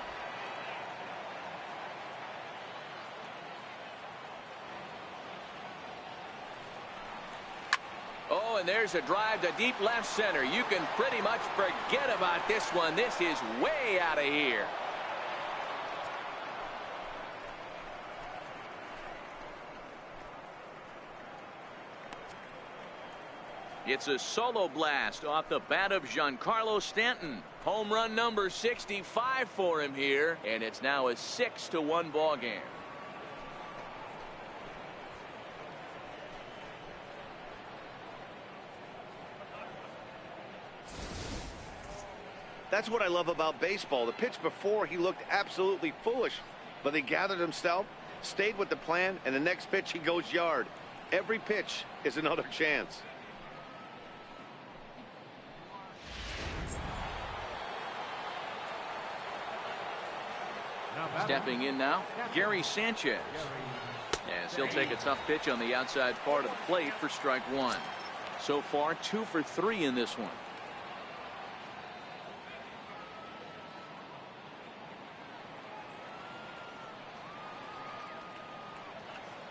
go, and there's a drive to deep left center. You can pretty much forget about this one. This is way out of here. It's a solo blast off the bat of Giancarlo Stanton. Home run number 65 for him here, and it's now a 6-1 ball game. That's what I love about baseball. The pitch before, he looked absolutely foolish, but he gathered himself, stayed with the plan, and the next pitch he goes yard. Every pitch is another chance. Stepping in now, Gary Sanchez. As he'll take a tough pitch on the outside part of the plate for strike one. So far, 2 for 3 in this one.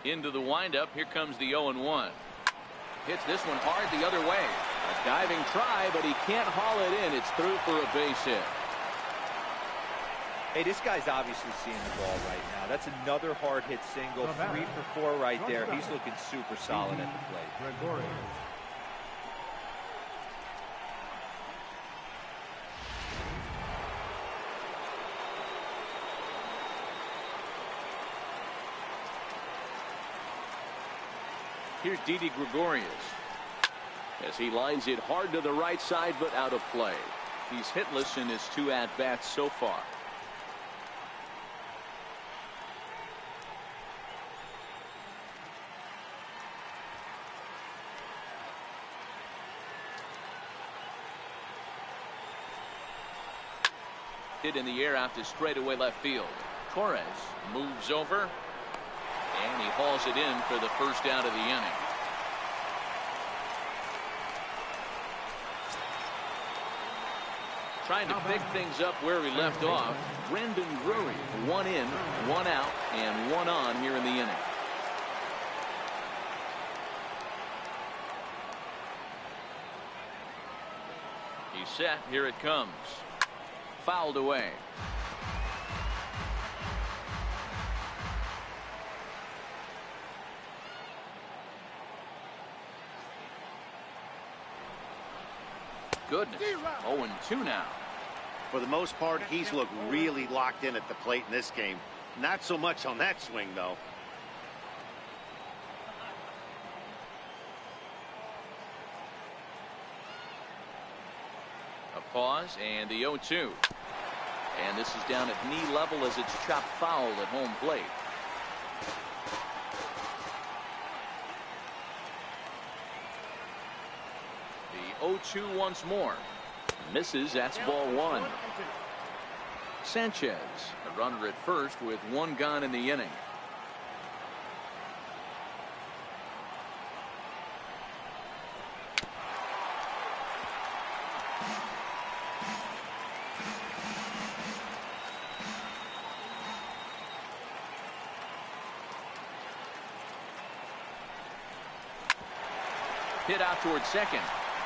Into the windup. Here comes the 0-1. Hits this one hard the other way. A diving try, but he can't haul it in. It's through for a base hit. Hey, this guy's obviously seeing the ball right now. That's another hard hit single. 3 for 4 right there. He's looking super solid at the plate. Here's Didi Gregorius as he lines it hard to the right side, but out of play. He's hitless in his 2 at-bats so far. Hit in the air out to straightaway left field. Torres moves over, and he hauls it in for the first out of the inning. Trying to pick things up where we left off. Brendan Drury, 1 in, 1 out, and 1 on here in the inning. He's set. Here it comes. Fouled away. Goodness. 0-2 now. For the most part, he's looked really locked in at the plate in this game. Not so much on that swing, though. A pause and the 0-2. And this is down at knee level as it's chopped foul at home plate. The 0-2 once more. Misses. That's ball 1. Sanchez, a runner at first with 1 gone in the inning. Hit out towards second.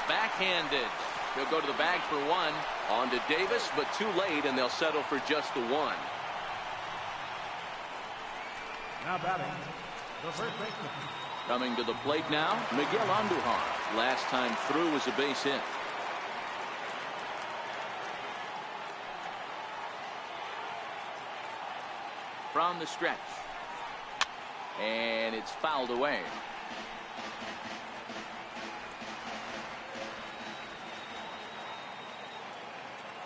Backhanded. He'll go to the bag for 1. On to Davis, but too late, and they'll settle for just the 1. Now batting, the first baseman. Coming to the plate now, Miguel Andujar. Last time through was a base hit. From the stretch. And it's fouled away.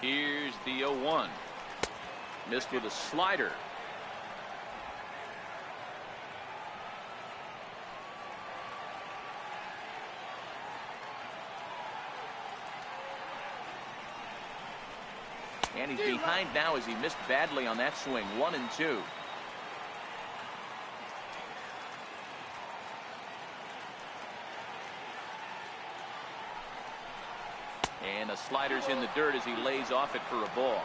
Here's the 0-1. Missed with a slider. And he's behind now as he missed badly on that swing. 1-2. And the slider's in the dirt as he lays off it for a ball.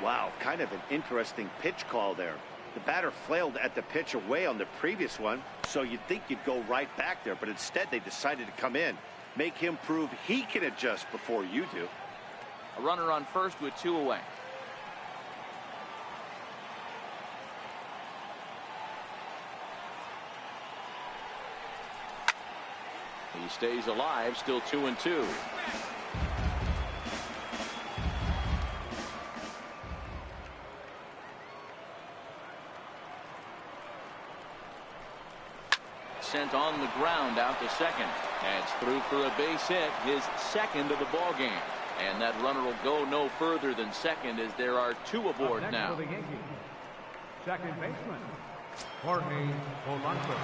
Wow, kind of an interesting pitch call there. The batter flailed at the pitch away on the previous one, so you'd think you'd go right back there, but instead they decided to come in. Make him prove he can adjust before you do. A runner on first with 2 away. He stays alive, still 2-2. Sent on the ground out to second. That's through for a base hit, his second of the ball game. And that runner will go no further than second as there are 2 aboard now. Second baseman, Jorge Polanco.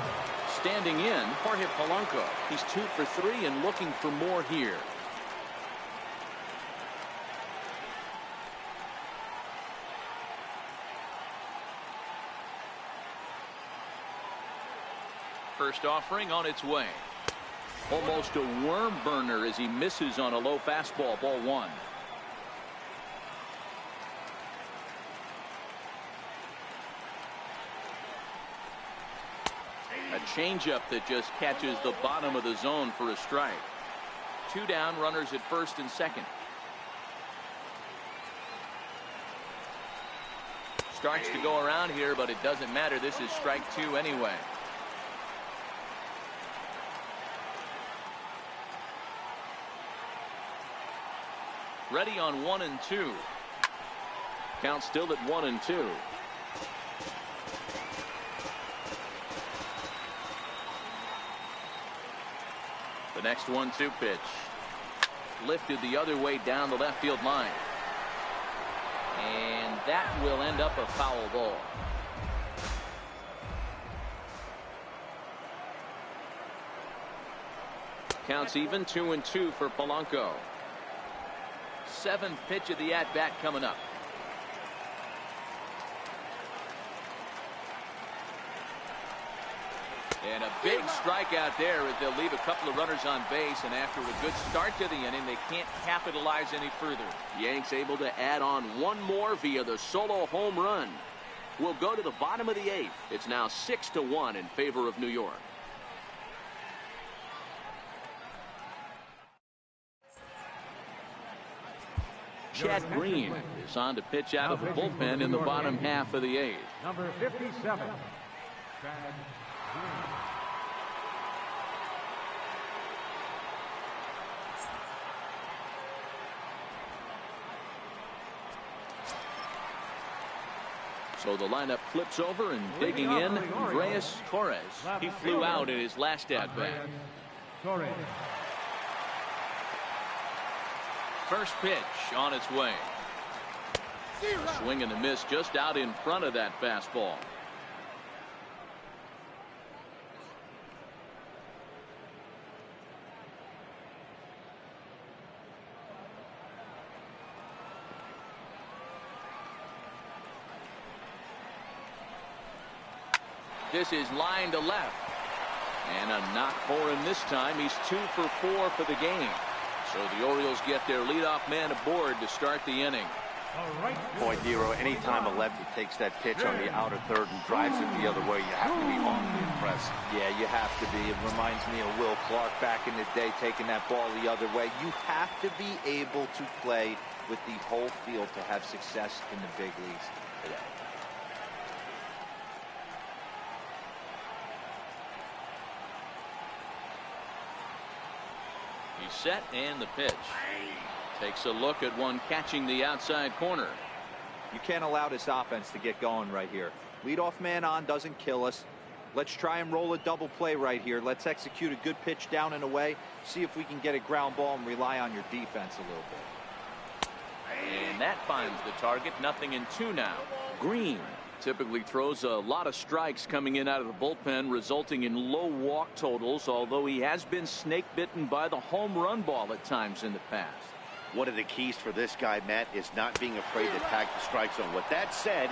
Standing in, Jorge Polanco. He's 2 for 3 and looking for more here. First offering on its way. Almost a worm burner as he misses on a low fastball, ball 1. A changeup that just catches the bottom of the zone for a strike. 2 down, runners at first and second. Starts to go around here, but it doesn't matter. This is strike 2 anyway. Ready on 1-2. Count still at 1-2. The next 1-2 pitch. Lifted the other way down the left field line. And that will end up a foul ball. Counts even, 2-2 for Polanco. 7th pitch of the at-bat coming up. And a big strikeout there as they'll leave a couple of runners on base, and after a good start to the inning, they can't capitalize any further. Yanks able to add on 1 more via the solo home run. We'll go to the bottom of the 8th. It's now 6-1 in favor of New York. Chad Green is on to pitch out of the bullpen in the bottom half of the 8th. Number 57, Chad Green. So the lineup flips over, and digging in, Andres Torres. He flew out in his last at-bat. Torres. First pitch on its way. Swing and a miss just out in front of that fastball. This is line to left. And a knock for him this time. He's 2 for 4 for the game. So the Orioles get their leadoff man aboard to start the inning. Boy, Dero, anytime a lefty takes that pitch on the outer third and drives it the other way, you have to be awfully impressed. Yeah, you have to be. It reminds me of Will Clark back in the day taking that ball the other way. You have to be able to play with the whole field to have success in the big leagues today. He's set, and the pitch. Takes a look at one catching the outside corner. You can't allow this offense to get going right here. Leadoff man on doesn't kill us. Let's try and roll a double play right here. Let's execute a good pitch down and away. See if we can get a ground ball and rely on your defense a little bit. And that finds the target. 0-2 now. Green typically throws a lot of strikes coming in out of the bullpen, resulting in low walk totals, although he has been snake bitten by the home run ball at times in the past. One of the keys for this guy, Matt, is not being afraid to attack the strike zone. With that said,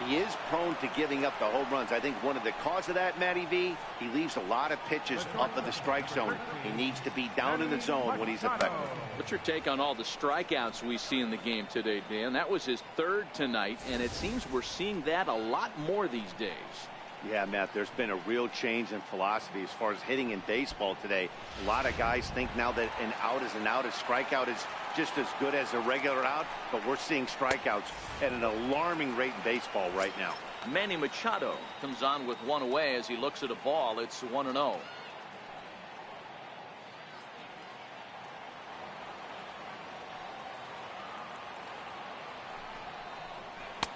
he is prone to giving up the home runs. I think one of the cause of that, Matty V, he leaves a lot of pitches up in the strike zone. He needs to be down in the zone when he's effective. What's your take on all the strikeouts we see in the game today, Dan? That was his 3rd tonight, and it seems we're seeing that a lot more these days. Yeah, Matt, there's been a real change in philosophy as far as hitting in baseball today. A lot of guys think now that an out is an out, a strikeout is just as good as a regular out, but we're seeing strikeouts at an alarming rate in baseball right now. Manny Machado comes on with one away as he looks at a ball. It's 1-0.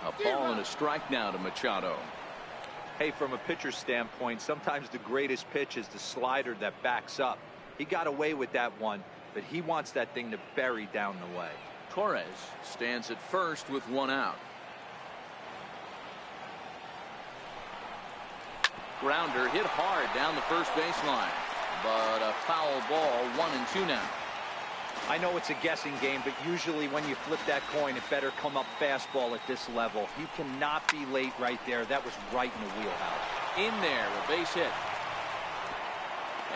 A ball and a strike now to Machado. Hey, from a pitcher's standpoint, sometimes the greatest pitch is the slider that backs up. He got away with that one, but he wants that thing to bury down the way. Torres stands at first with one out. Grounder hit hard down the first baseline, but a foul ball, 1-2 now. I know it's a guessing game, but usually when you flip that coin, it better come up fastball at this level. You cannot be late right there. That was right in the wheelhouse. In there, a base hit.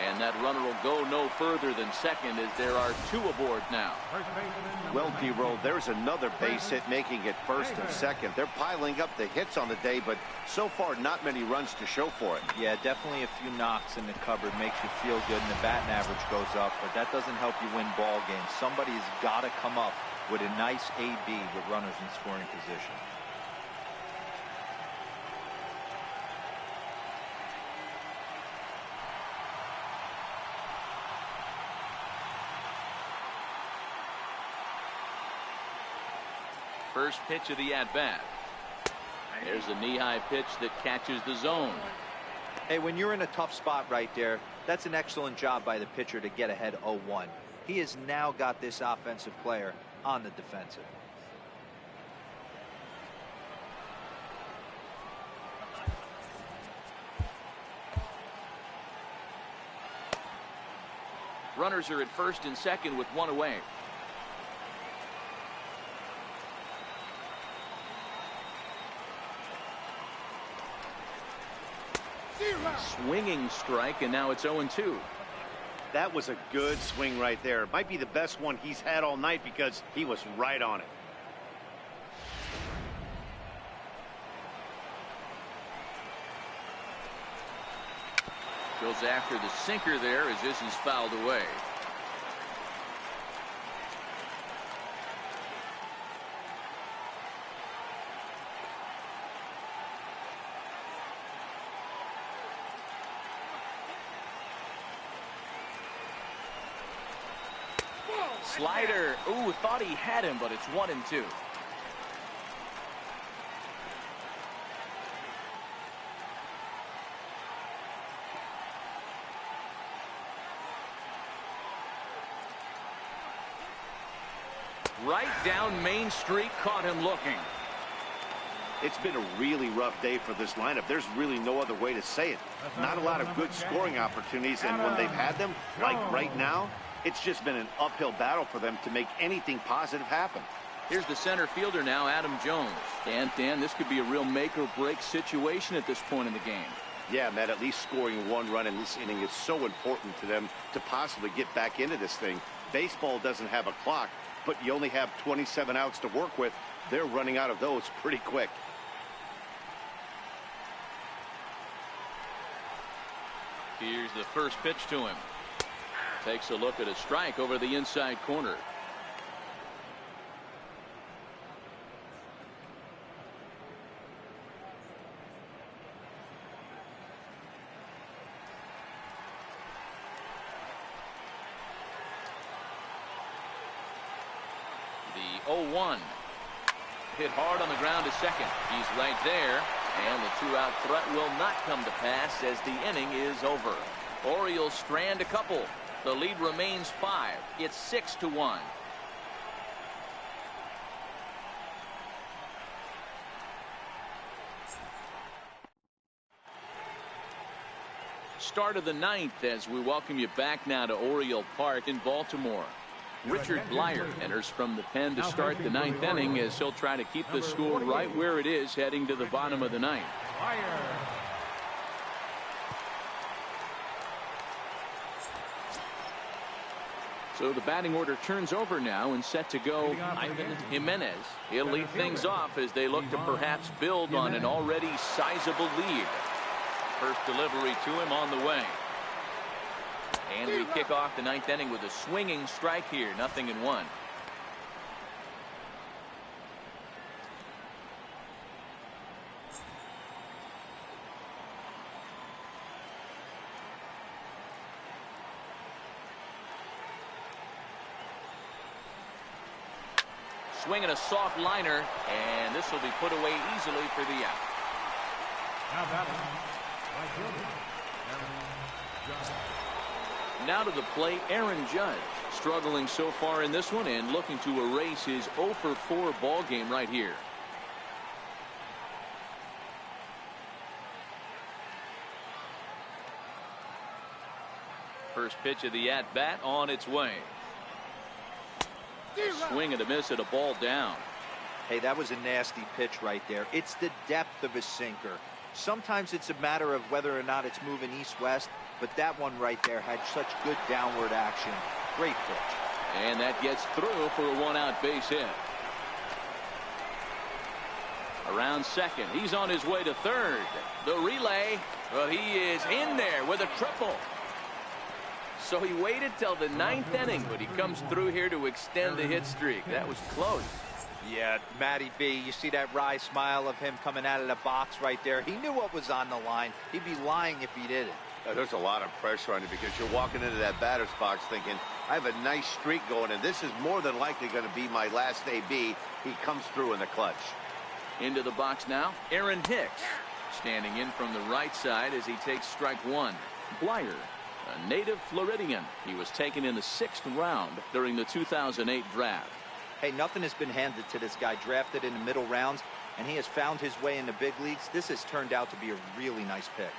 And that runner will go no further than second as there are two aboard now. Well, D-Roll, there's another base hit making it first and second. They're piling up the hits on the day, but so far not many runs to show for it. Yeah, definitely a few knocks in the cupboard makes you feel good, and the batting average goes up, but that doesn't help you win ball games. Somebody's got to come up with a nice AB with runners in scoring position. First pitch of the at-bat. There's a knee-high pitch that catches the zone. Hey, when you're in a tough spot right there, that's an excellent job by the pitcher to get ahead 0-1. He has now got this offensive player on the defensive. Runners are at first and second with one away. Swinging strike, and now it's 0-2. That was a good swing right there. It might be the best one he's had all night because he was right on it. Goes after the sinker there as this is fouled away. Slider. Ooh, thought he had him, but it's 1-2. Right down Main Street, caught him looking. It's been a really rough day for this lineup. There's really no other way to say it. Not a lot of good scoring opportunities, and when they've had them, like right now, it's just been an uphill battle for them to make anything positive happen. Here's the center fielder now, Adam Jones. Dan, this could be a real make-or-break situation at this point in the game. Yeah, Matt, at least scoring one run in this inning is so important to them to possibly get back into this thing. Baseball doesn't have a clock, but you only have 27 outs to work with. They're running out of those pretty quick. Here's the first pitch to him. Takes a look at a strike over the inside corner. The 0-1. Hit hard on the ground to second. He's right there. And the two-out threat will not come to pass as the inning is over. Orioles strand a couple. The lead remains 5. It's 6-1. Start of the ninth as we welcome you back now to Oriole Park in Baltimore. Richard Blyer enters from the pen to start the ninth inning as he'll try to keep the score right where it is heading to the bottom of the ninth. So the batting order turns over now and set to go. Jimenez. He'll lead things off as they look to perhaps build on an already sizable lead. First delivery to him on the way. And we kick off the ninth inning with a swinging strike here. 0-1. Swinging a soft liner, and this will be put away easily for the out. Now batting, right fielder, Aaron Judge. Now to the plate, Aaron Judge. Struggling so far in this one and looking to erase his 0 for 4 ball game right here. First pitch of the at-bat on its way. Swing and a miss at a ball down. Hey, that was a nasty pitch right there. It's the depth of his sinker. Sometimes it's a matter of whether or not it's moving east-west, but that one right there had such good downward action. Great pitch. And that gets through for a one-out base hit. Around second, he's on his way to third. The relay, well, he is in there with a triple. So he waited till the ninth inning, but he comes through here to extend the hit streak. That was close. Yeah, Matty B, you see that wry smile of him coming out of the box right there. He knew what was on the line. He'd be lying if he didn't. There's a lot of pressure on you because you're walking into that batter's box thinking, I have a nice streak going, and this is more than likely going to be my last AB. He comes through in the clutch. Into the box now, Aaron Hicks. Standing in from the right side as he takes strike one. Blyer, a native Floridian. He was taken in the 6th round during the 2008 draft. Hey, nothing has been handed to this guy. Drafted in the middle rounds, and he has found his way in the big leagues. This has turned out to be a really nice pick.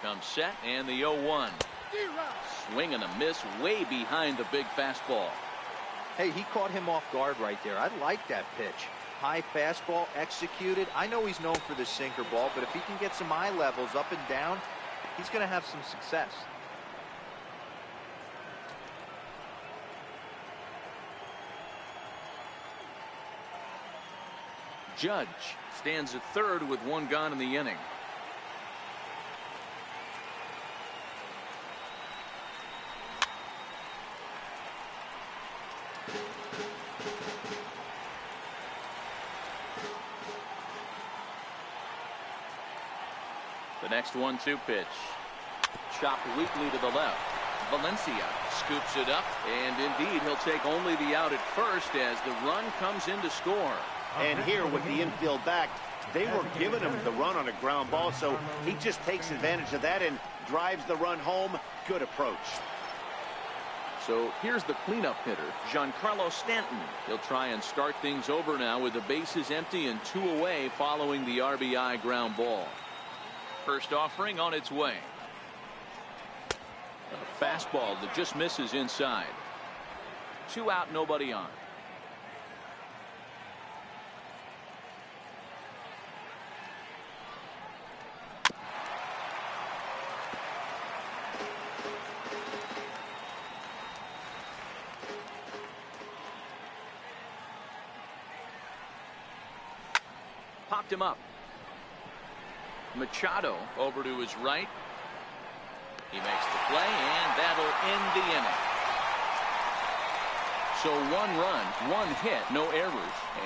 Comes set, and the 0-1. Swing and a miss way behind the big fastball. Hey, he caught him off guard right there. I like that pitch. High fastball executed. I know he's known for the sinker ball, but if he can get some eye levels up and down, he's going to have some success. Judge stands at third with one gone in the inning. The next 1-2 pitch. Chopped weakly to the left. Valencia scoops it up, and indeed he'll take only the out at first as the run comes in to score. And here with the infield back, they were giving him the run on a ground ball, so he just takes advantage of that and drives the run home. Good approach. So here's the cleanup hitter, Giancarlo Stanton. He'll try and start things over now with the bases empty and 2 away following the RBI ground ball. First offering on its way. A fastball that just misses inside. 2 out, nobody on. Popped him up. Machado over to his right. He makes the play, and that'll end the inning. So 1 run, 1 hit, no errors,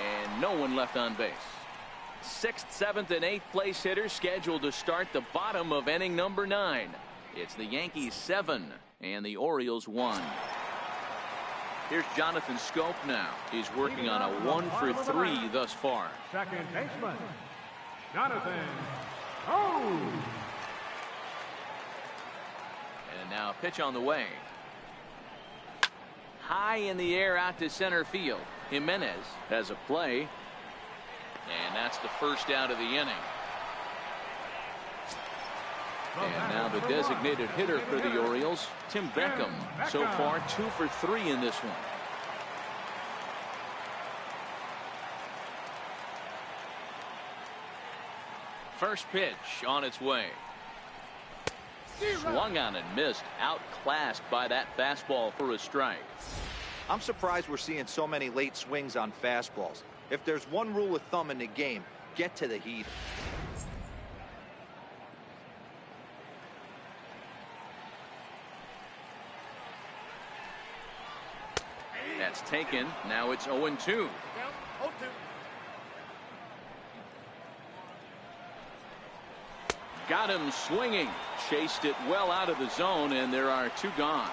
and no one left on base. 6th, 7th, and 8th place hitters scheduled to start the bottom of inning number 9. It's the Yankees 7 and the Orioles 1. Here's Jonathan Scope now. He's working on a 1 for 3 thus far. Second baseman, Jonathan. Oh! And now a pitch on the way. High in the air out to center field. Jimenez has a play. And that's the first out of the inning. And now the designated hitter for the Orioles, Tim Beckham. So far 2 for 3 in this one. First pitch on its way. Swung on and missed. Outclassed by that fastball for a strike. I'm surprised we're seeing so many late swings on fastballs. If there's one rule of thumb in the game, get to the heat. taken. Now it's 0-2. Got him swinging. Chased it well out of the zone, and there are 2 gone.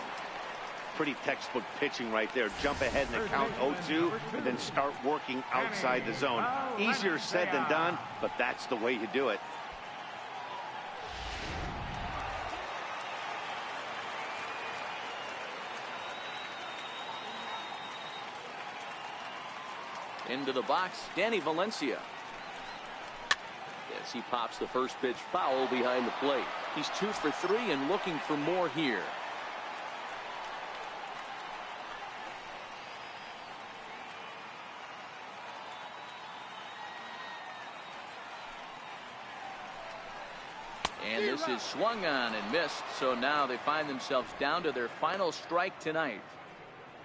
Pretty textbook pitching right there. Jump ahead in the count 0-2 and then start working outside the zone. Easier said than done, but that's the way you do it. Into the box, Danny Valencia. As he pops the first pitch foul behind the plate. He's 2 for 3 and looking for more here. And this is swung on and missed, so now they find themselves down to their final strike tonight.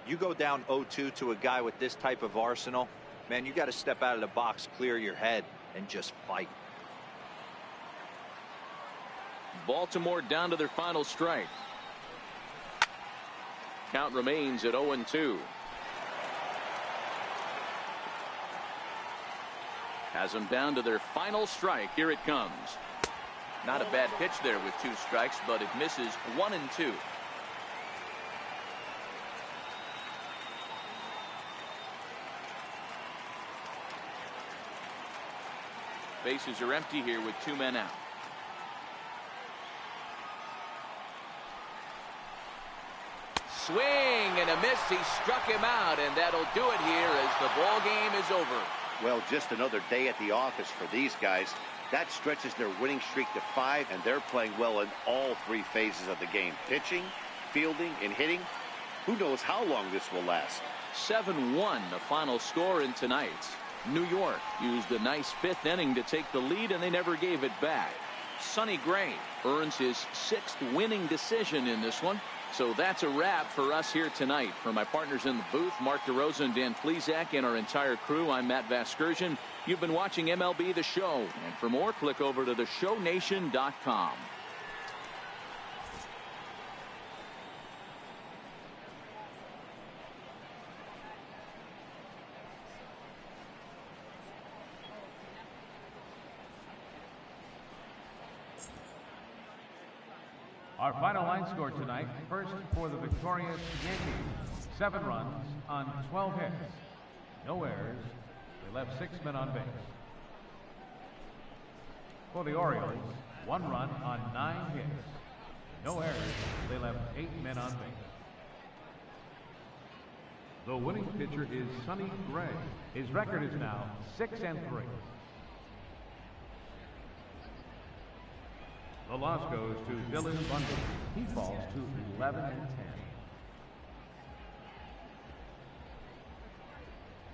You go down 0-2 to a guy with this type of arsenal, man, you got to step out of the box, clear your head, and just fight. Baltimore down to their final strike. Count remains at 0-2. Has them down to their final strike. Here it comes. Not a bad pitch there with 2 strikes, but it misses 1-2. Bases are empty here with 2 men out. Swing and a miss. He struck him out, and that'll do it here as the ball game is over. Well, just another day at the office for these guys. That stretches their winning streak to 5, and they're playing well in all 3 phases of the game. Pitching, fielding, and hitting. Who knows how long this will last? 7-1 the final score in tonight's. New York used a nice 5th inning to take the lead, and they never gave it back. Sonny Gray earns his 6th winning decision in this one. So that's a wrap for us here tonight. For my partners in the booth, Mark DeRosa and Dan Plesac, and our entire crew, I'm Matt Vasgersian. You've been watching MLB The Show. And for more, click over to theshownation.com. Our final line score tonight, first for the victorious Yankees, 7 runs on 12 hits. No errors. They left 6 men on base. For the Orioles, 1 run on 9 hits. No errors. They left 8 men on base. The winning pitcher is Sonny Gray. His record is now 6-3. The loss goes to Dylan Bundy. He falls to 11-10.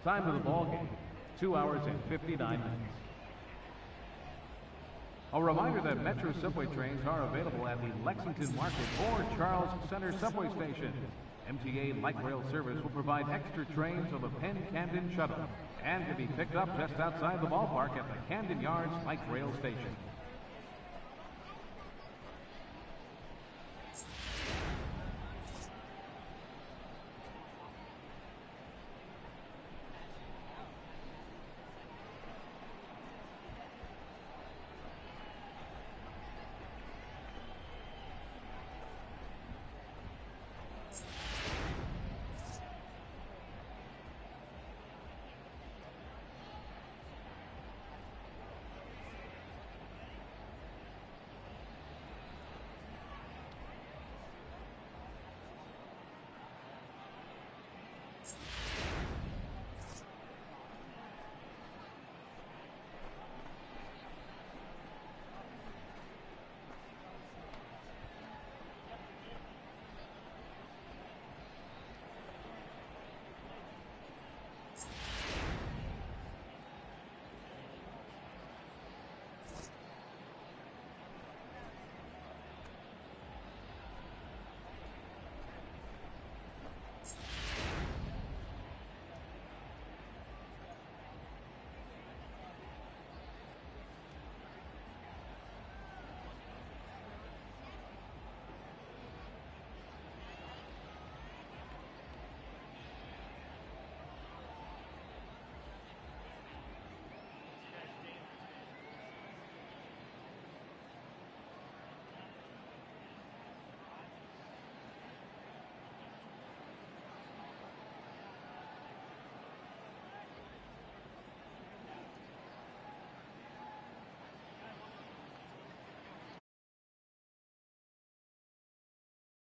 Time of the ball game, 2 hours and 59 minutes. A reminder that Metro subway trains are available at the Lexington Market or Charles Center subway station. MTA Light Rail service will provide extra trains on the Penn Camden Shuttle and can be picked up just outside the ballpark at the Camden Yards Light Rail station.